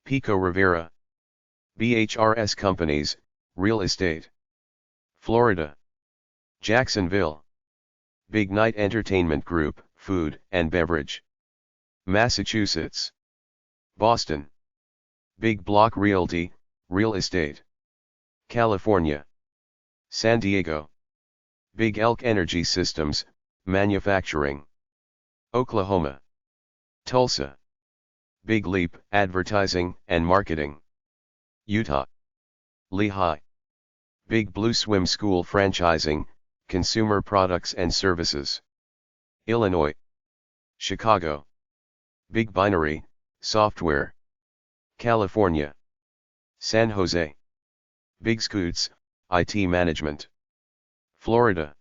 Pico Rivera. BHRS Companies, Real Estate. Florida. Jacksonville. Big Night Entertainment Group, Food and Beverage. Massachusetts. Boston. Big Block Realty, Real Estate. California. San Diego. Big Elk Energy Systems, Manufacturing. Oklahoma. Tulsa. Big Leap, Advertising and Marketing. Utah. Lehigh. Big Blue Swim School Franchising, Consumer Products and Services. Illinois. Chicago. Big Binary, Software. California. San Jose. Big Scoots, IT Management. Florida.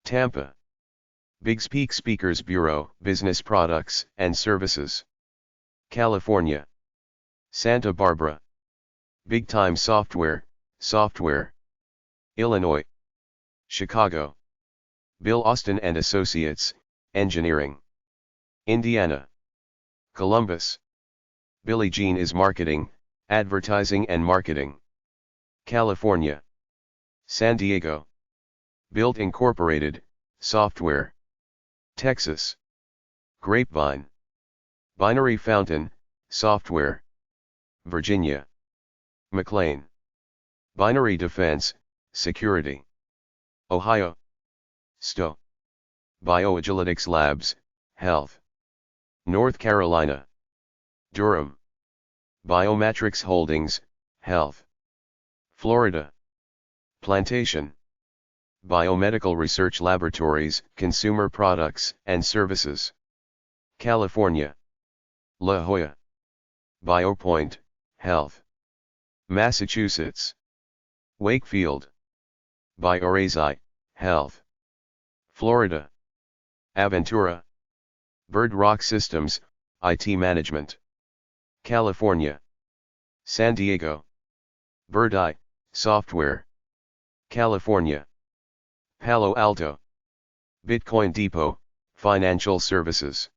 Tampa. Big Speak Speakers Bureau, Business Products and Services. California. Santa Barbara. Big Time Software, Software. Illinois. Chicago. Bill Austin and Associates, Engineering. Indiana. Columbus. Billie Jean is Marketing, Advertising and Marketing. California. San Diego. Built Incorporated, Software. Texas. Grapevine. Binary Fountain, Software. Virginia. McLean. Binary Defense, Security. Ohio. STO. Bioagilitics Labs, Health. North Carolina. Durham. Biometrics Holdings, Health. Florida. Plantation. Biomedical Research Laboratories, Consumer Products and Services. California. La Jolla. BioPoint, Health. Massachusetts. Wakefield. Biorazi, Health. Florida. Aventura. Bird Rock Systems, IT Management. California. San Diego. Bird Eye, Software. California. Palo Alto. Bitcoin Depot, Financial Services.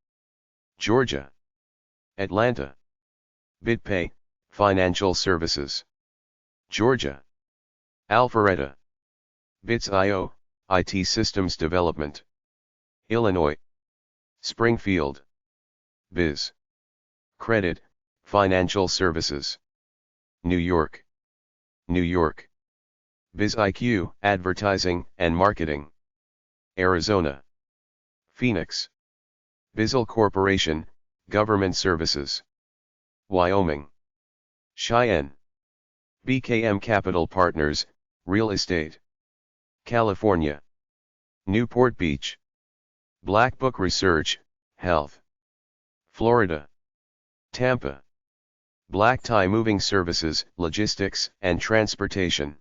Georgia. Atlanta. BitPay, Financial Services. Georgia. Alpharetta. Bits.io, IT Systems Development. Illinois. Springfield. Biz. Credit, Financial Services. New York. New York. BizIQ, Advertising and Marketing. Arizona. Phoenix. Bizzle Corporation, Government Services. Wyoming. Cheyenne. BKM Capital Partners, Real Estate. California. Newport Beach. Black Book Research, Health. Florida. Tampa. Black Tie Moving Services, Logistics and Transportation.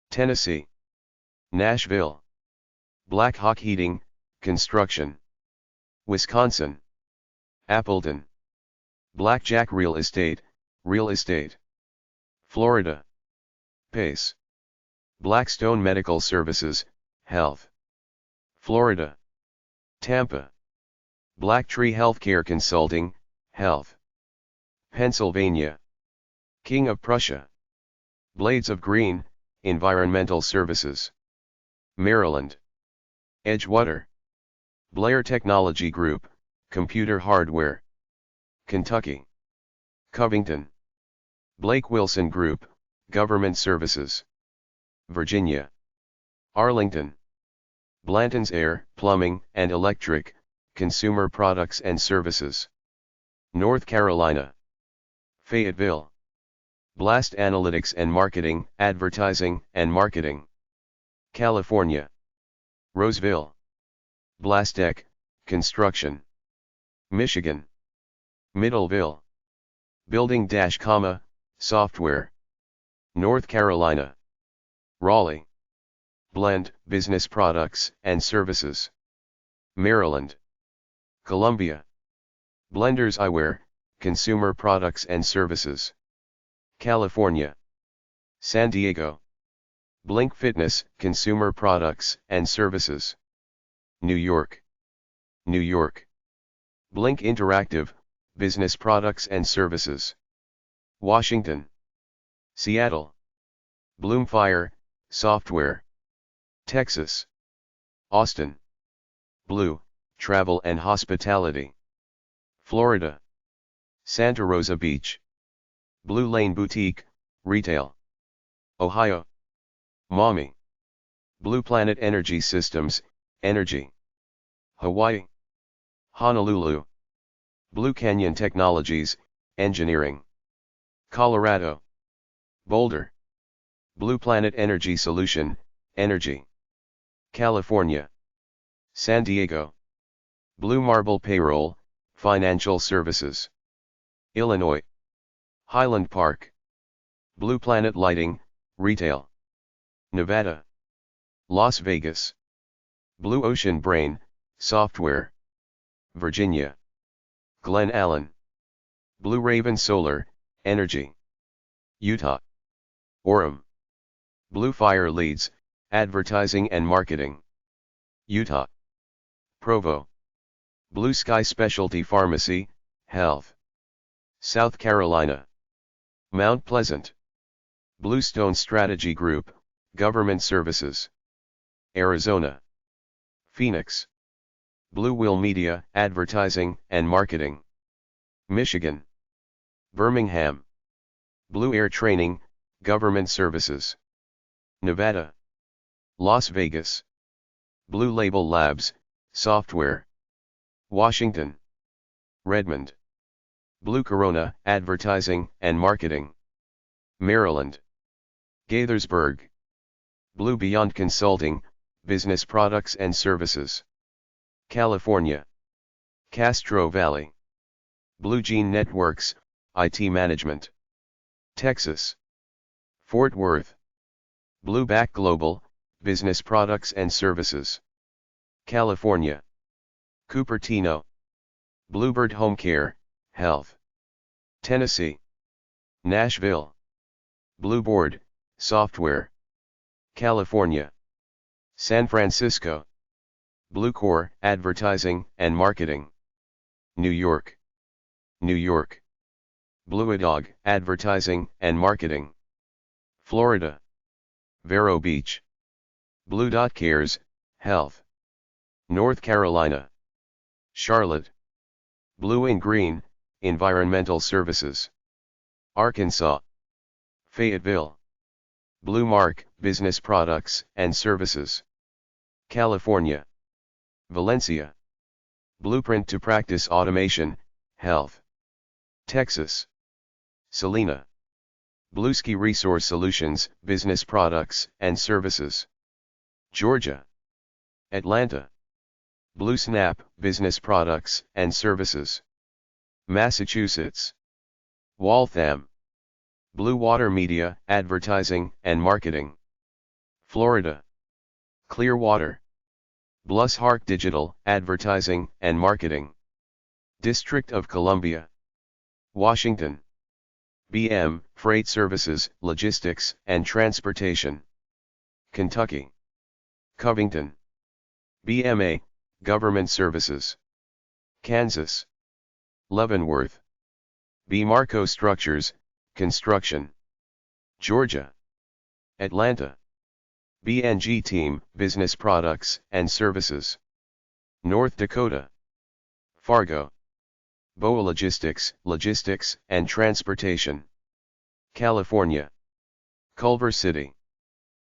Tennessee. Nashville. Black Hawk Heating, Construction. Wisconsin. Appleton. Blackjack Real Estate, Real Estate. Florida. Pace. Blackstone Medical Services, Health. Florida. Tampa. Blacktree Healthcare Consulting, Health. Pennsylvania. King of Prussia. Blades of Green, Environmental Services. Maryland. Edgewater. Blair Technology Group, Computer Hardware. Kentucky. Covington. Blake Wilson Group, Government Services. Virginia. Arlington. Blanton's Air, Plumbing and Electric, Consumer Products and Services. North Carolina. Fayetteville. Blast Analytics and Marketing, Advertising and Marketing. California. Roseville. Blastec, Construction. Michigan. Middleville. Building - Software. North Carolina. Raleigh. Blend, Business Products and Services. Maryland. Columbia. Blenders Eyewear, Consumer Products and Services. California. San Diego. Blink Fitness, Consumer Products and Services. New York. New York. Blink Interactive, Business Products and Services. Washington. Seattle. Bloomfire, Software. Texas. Austin. Blue, Travel and Hospitality. Florida. Santa Rosa Beach. Blue Lane Boutique, Retail. Ohio. Maumee. Blue Planet Energy Systems, Energy. Hawaii. Honolulu. Blue Canyon Technologies, Engineering. Colorado. Boulder. Blue Planet Energy Solution, Energy. California. San Diego. Blue Marble Payroll, Financial Services. Illinois. Highland Park. Blue Planet Lighting, Retail. Nevada. Las Vegas. Blue Ocean Brain, Software. Virginia. Glen Allen. Blue Raven Solar, Energy. Utah. Orem. Blue Fire Leads, Advertising and Marketing. Utah. Provo. Blue Sky Specialty Pharmacy, Health. South Carolina. Mount Pleasant. Bluestone Strategy Group, Government Services. Arizona. Phoenix. Blue Wheel Media, Advertising and Marketing. Michigan. Birmingham. Blue Air Training, Government Services. Nevada. Las Vegas. Blue Label Labs, Software. Washington. Redmond. Blue Corona, Advertising and Marketing. Maryland. Gaithersburg. Blue Beyond Consulting, Business Products and Services. California. Castro Valley. Blue Gene Networks, IT Management. Texas. Fort Worth. Blueback Global, Business Products and Services. California. Cupertino. Bluebird Home Care, Health. Tennessee. Nashville. Blue Board, Software. California. San Francisco. Bluecore, Advertising and Marketing. New York. New York. Bluedog, Advertising and Marketing. Florida. Vero Beach. Blue Dot Cares, Health. North Carolina. Charlotte. Blue and Green, Environmental Services. Arkansas. Fayetteville. Blue Mark, Business Products and Services. California. Valencia. Blueprint to Practice Automation, Health. Texas. Salina. Blueski Resource Solutions, Business Products and Services. Georgia. Atlanta. Blue Snap, Business Products and Services. Massachusetts. Waltham. Blue Water Media, Advertising and Marketing. Florida. Clearwater. Blushart Digital, Advertising and Marketing. District of Columbia. Washington. BM, Freight Services, Logistics and Transportation. Kentucky. Covington. BMA, Government Services. Kansas. Leavenworth. B. Marco Structures, Construction. Georgia. Atlanta. BNG Team, Business Products and Services. North Dakota. Fargo. BOA Logistics, Logistics and Transportation. California. Culver City.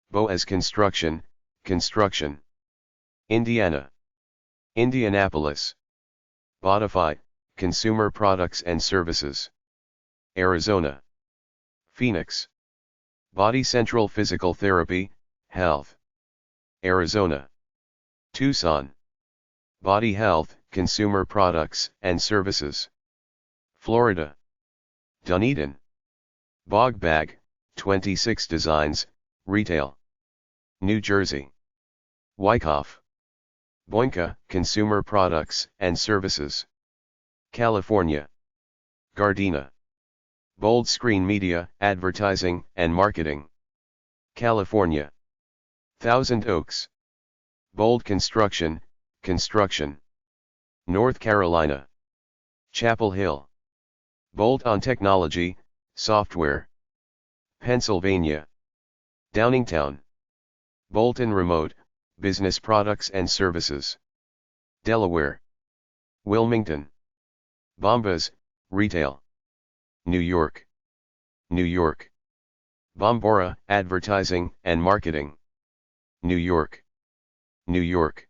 Boaz Construction, Construction. Indiana. Indianapolis. Bodify, Consumer Products and Services. Arizona. Phoenix. Body Central Physical Therapy, Health. Arizona. Tucson. Body Health, Consumer Products and Services. Florida. Dunedin. Bog Bag, 26 Designs, Retail. New Jersey. Wyckoff. Boinka, Consumer Products and Services. California. Gardena. Bold Screen Media, Advertising and Marketing. California. Thousand Oaks. Bold Construction, Construction. North Carolina. Chapel Hill. Bolt On Technology, Software. Pennsylvania. Downingtown. Bolton Remote, Business Products and Services. Delaware. Wilmington. Bombas, Retail. New York. New York. Bombora, Advertising and Marketing. New York. New York.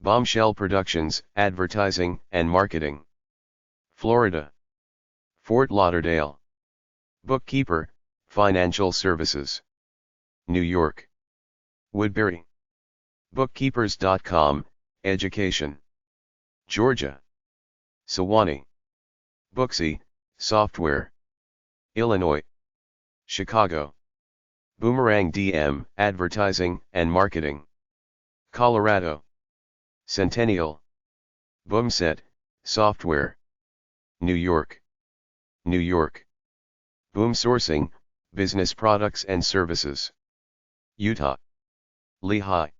Bombshell Productions, Advertising and Marketing. Florida. Fort Lauderdale. Bookkeeper, Financial Services. New York. Woodbury. Bookkeepers.com, Education. Georgia. Sewanee. Booksy, Software. Illinois. Chicago. Boomerang DM, Advertising and Marketing. Colorado. Centennial. Boomset, Software. New York. New York. Boom Sourcing, Business Products and Services. Utah. Lehigh.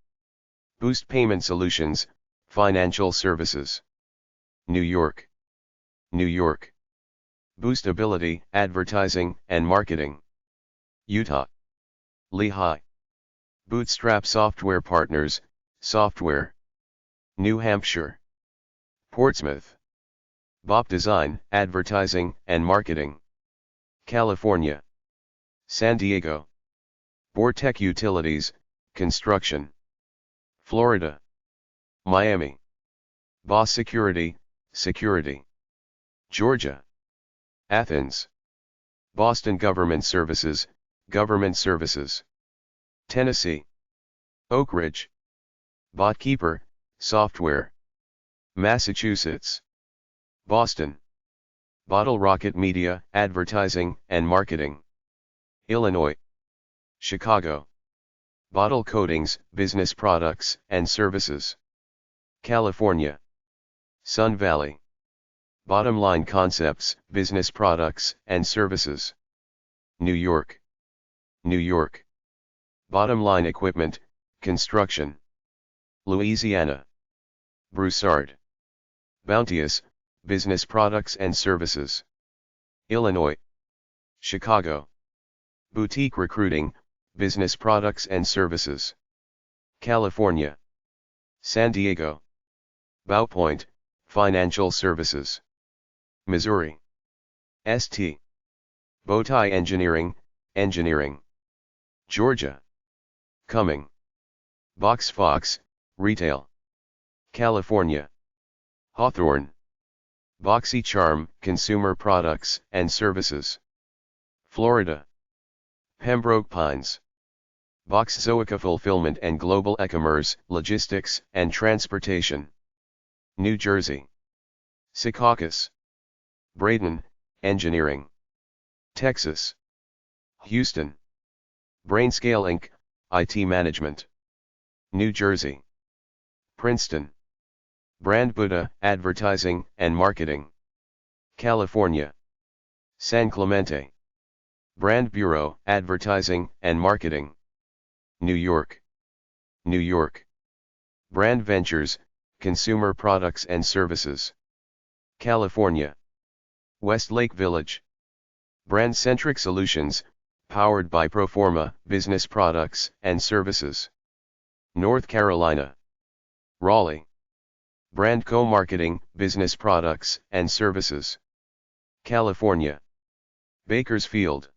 Boost Payment Solutions, Financial Services. New York. New York. Boostability, Advertising and Marketing. Utah. Lehigh. Bootstrap Software Partners, Software. New Hampshire. Portsmouth. Bop Design, Advertising and Marketing. California. San Diego. Bortec Utilities, Construction. Florida. Miami. Boss Security, Security. Georgia. Athens. Boston Government Services, Government Services. Tennessee. Oak Ridge. BotKeeper, Software. Massachusetts. Boston. Bottle Rocket Media, Advertising and Marketing. Illinois. Chicago. Bottle Coatings, Business Products and Services. California. Sun Valley. Bottom Line Concepts, Business Products and Services. New York. New York. Bottom Line Equipment, Construction. Louisiana. Broussard. Bounteous, Business Products and Services. Illinois. Chicago. Boutique Recruiting, Business Products and Services. California. San Diego. Bowpoint, Financial Services. Missouri. St. Bowtie Engineering, Engineering. Georgia. Cumming. Box Fox, Retail. California. Hawthorne. BoxyCharm, Consumer Products and Services. Florida. Pembroke Pines. Boxzoica Fulfillment and Global Ecommerce, Logistics and Transportation. New Jersey. Secaucus. Braden, Engineering. Texas. Houston. Brainscale Inc., IT Management. New Jersey. Princeton. Brand Buddha, Advertising and Marketing. California. San Clemente. Brand Bureau, Advertising and Marketing. New York. New York. Brand Ventures, Consumer Products and Services. California. Westlake Village. Brand-centric solutions, powered by Proforma, Business Products and Services. North Carolina. Raleigh. Brand Co-Marketing, Business Products and Services. California. Bakersfield.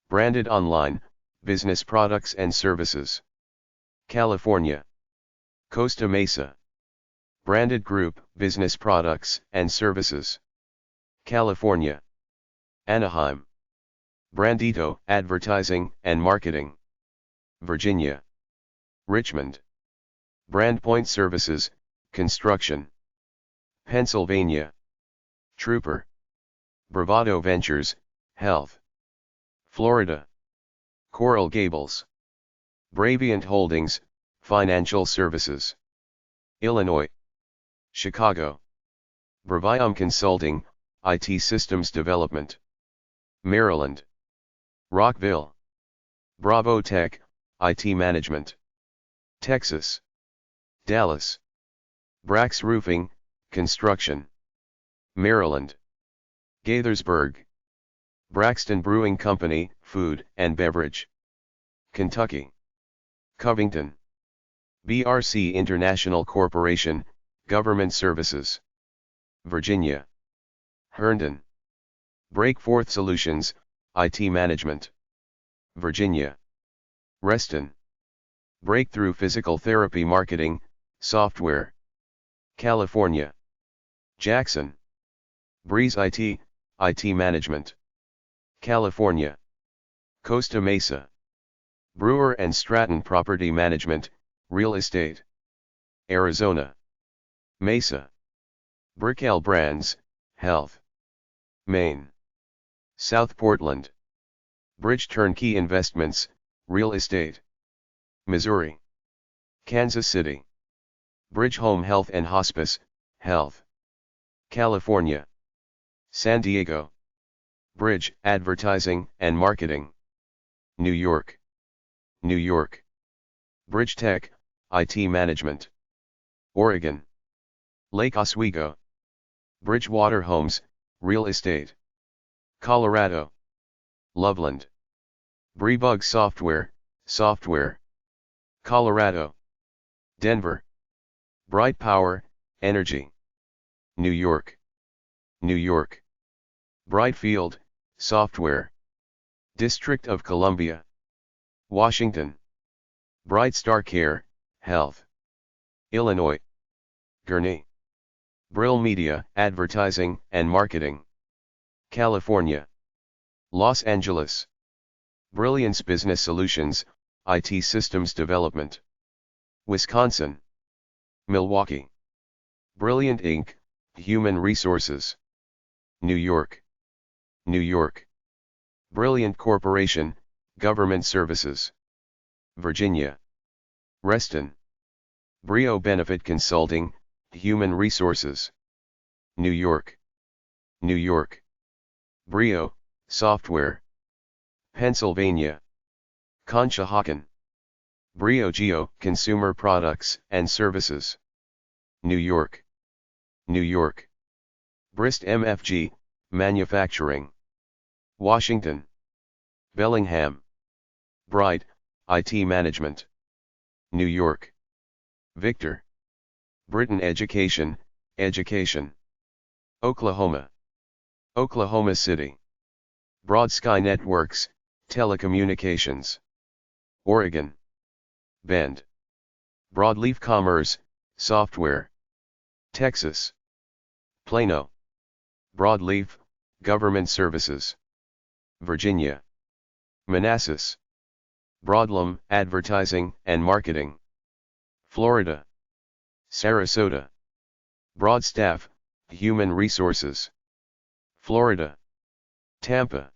Branded Online, Business Products and Services. California. Costa Mesa. Branded Group, Business Products and Services. California. Anaheim. Brandito, Advertising and Marketing. Virginia. Richmond. BrandPoint Services, Construction. Pennsylvania. Trooper. Bravado Ventures, Health. Florida. Coral Gables. Bravient Holdings, Financial Services. Illinois. Chicago. Bravium Consulting, IT Systems Development. Maryland. Rockville. Bravo Tech, IT Management. Texas. Dallas. Brax Roofing, Construction. Maryland. Gaithersburg. Braxton Brewing Company, Food and Beverage. Kentucky. Covington. BRC International Corporation, Government Services. Virginia. Herndon. Breakforth Solutions, IT Management. Virginia. Reston. Breakthrough Physical Therapy Marketing, Software. California. Jackson. Breeze IT, IT Management. California. Costa Mesa. Brewer and Stratton Property Management, Real Estate. Arizona. Mesa. Brickell Brands, Health. Maine. South Portland. Bridge Turnkey Investments, Real Estate. Missouri. Kansas City. Bridge Home Health and Hospice, Health. California. San Diego. Bridge, Advertising and Marketing. New York. New York. Bridge Tech, IT Management. Oregon. Lake Oswego. Bridgewater Homes, Real Estate. Colorado. Loveland. Brebug Software, Software. Colorado. Denver. Bright Power, Energy. New York. New York. Brightfield, Software. District of Columbia. Washington. Bright Star Care, Health. Illinois. Gurnee. Brill Media, Advertising and Marketing. California. Los Angeles. Brilliance Business Solutions, IT Systems Development. Wisconsin. Milwaukee. Brilliant Inc., Human Resources. New York. New York. Brilliant Corporation, Government Services. Virginia. Reston. Brio Benefit Consulting, Human Resources. New York. New York. Brio, Software. Pennsylvania. Conshohocken. Briogeo, Consumer Products and Services. New York. New York. Brist MFG, Manufacturing. Washington. Bellingham. Bright, IT Management. New York. Victor. Britain Education, Education. Oklahoma. Oklahoma City. Broad Sky Networks, Telecommunications. Oregon. Bend. Broadleaf Commerce, Software. Texas. Plano. Broadleaf, Government Services. Virginia. Manassas. Broadlam, Advertising and Marketing. Florida. Sarasota. Broadstaff, Human Resources. Florida. Tampa.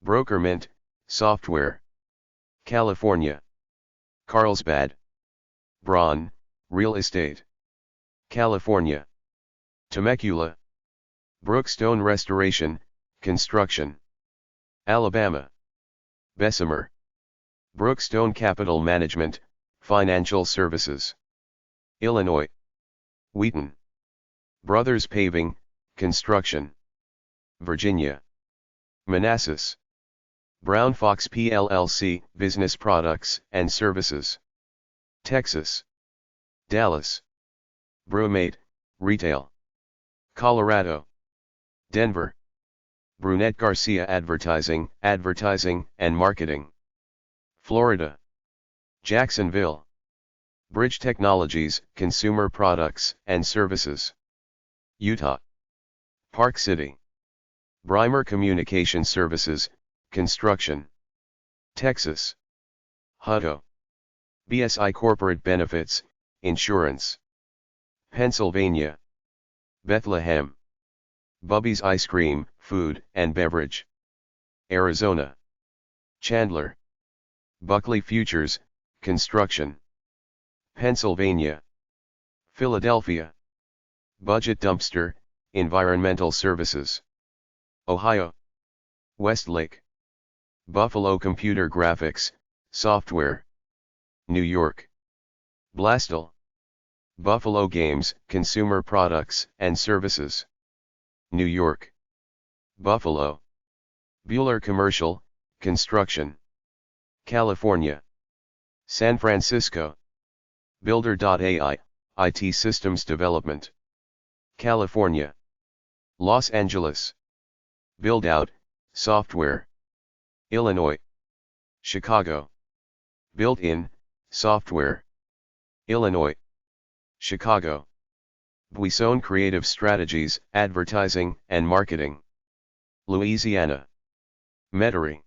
Brokerment, Software. California. Carlsbad. Braun, Real Estate. California. Temecula. Brookstone Restoration, Construction. Alabama. Bessemer. Brookstone Capital Management, Financial Services. Illinois. Wheaton. Brothers Paving, Construction. Virginia. Manassas. Brown Fox PLLC, Business Products and Services. Texas. Dallas. Brumate, Retail. Colorado. Denver. Brunette Garcia Advertising, Advertising and Marketing. Florida. Jacksonville. Bridge Technologies, Consumer Products and Services. Utah. Park City. Brymer Communication Services, Construction. Texas. Hutto. BSI Corporate Benefits, Insurance. Pennsylvania. Bethlehem. Bubby's Ice Cream, Food and Beverage. Arizona. Chandler. Buckley Futures, Construction. Pennsylvania. Philadelphia. Budget Dumpster, Environmental Services. Ohio. Westlake. Buffalo Computer Graphics, Software. New York. Blastel. Buffalo Games, Consumer Products and Services. New York. Buffalo. Bueller Commercial, Construction. California. San Francisco. Builder.ai, IT Systems Development. California. Los Angeles. Build-out, Software. Illinois. Chicago. Built-in, Software. Illinois. Chicago. Buisson Creative Strategies, Advertising and Marketing. Louisiana. Metairie.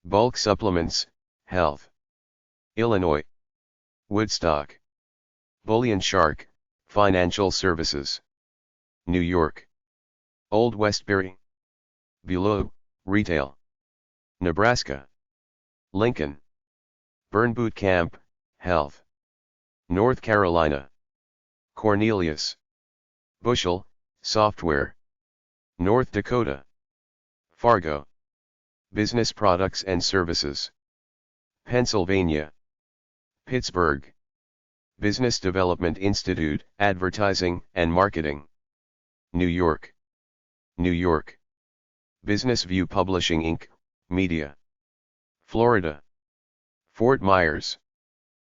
Bulk Supplements, Health. Illinois. Woodstock. Bullion Shark, Financial Services. New York. Old Westbury. Below, Retail. Nebraska. Lincoln. Burn Boot Camp, Health. North Carolina. Cornelius. Bushel, Software. North Dakota. Fargo. Business Products and Services. Pennsylvania. Pittsburgh. Business Development Institute, Advertising and Marketing. New York. New York. Business View Publishing Inc., Media. Florida. Fort Myers.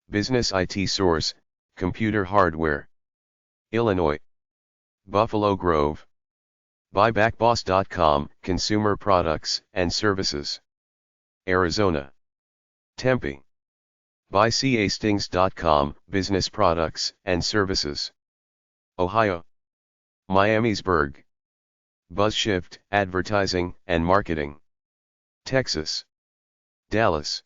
Business IT Source, Computer Hardware. Illinois. Buffalo Grove. Buybackboss.com, Consumer Products and Services. Arizona. Tempe. BuyCAstings.com, Business Products and Services. Ohio. Miamisburg. BuzzShift, Advertising and Marketing. Texas. Dallas.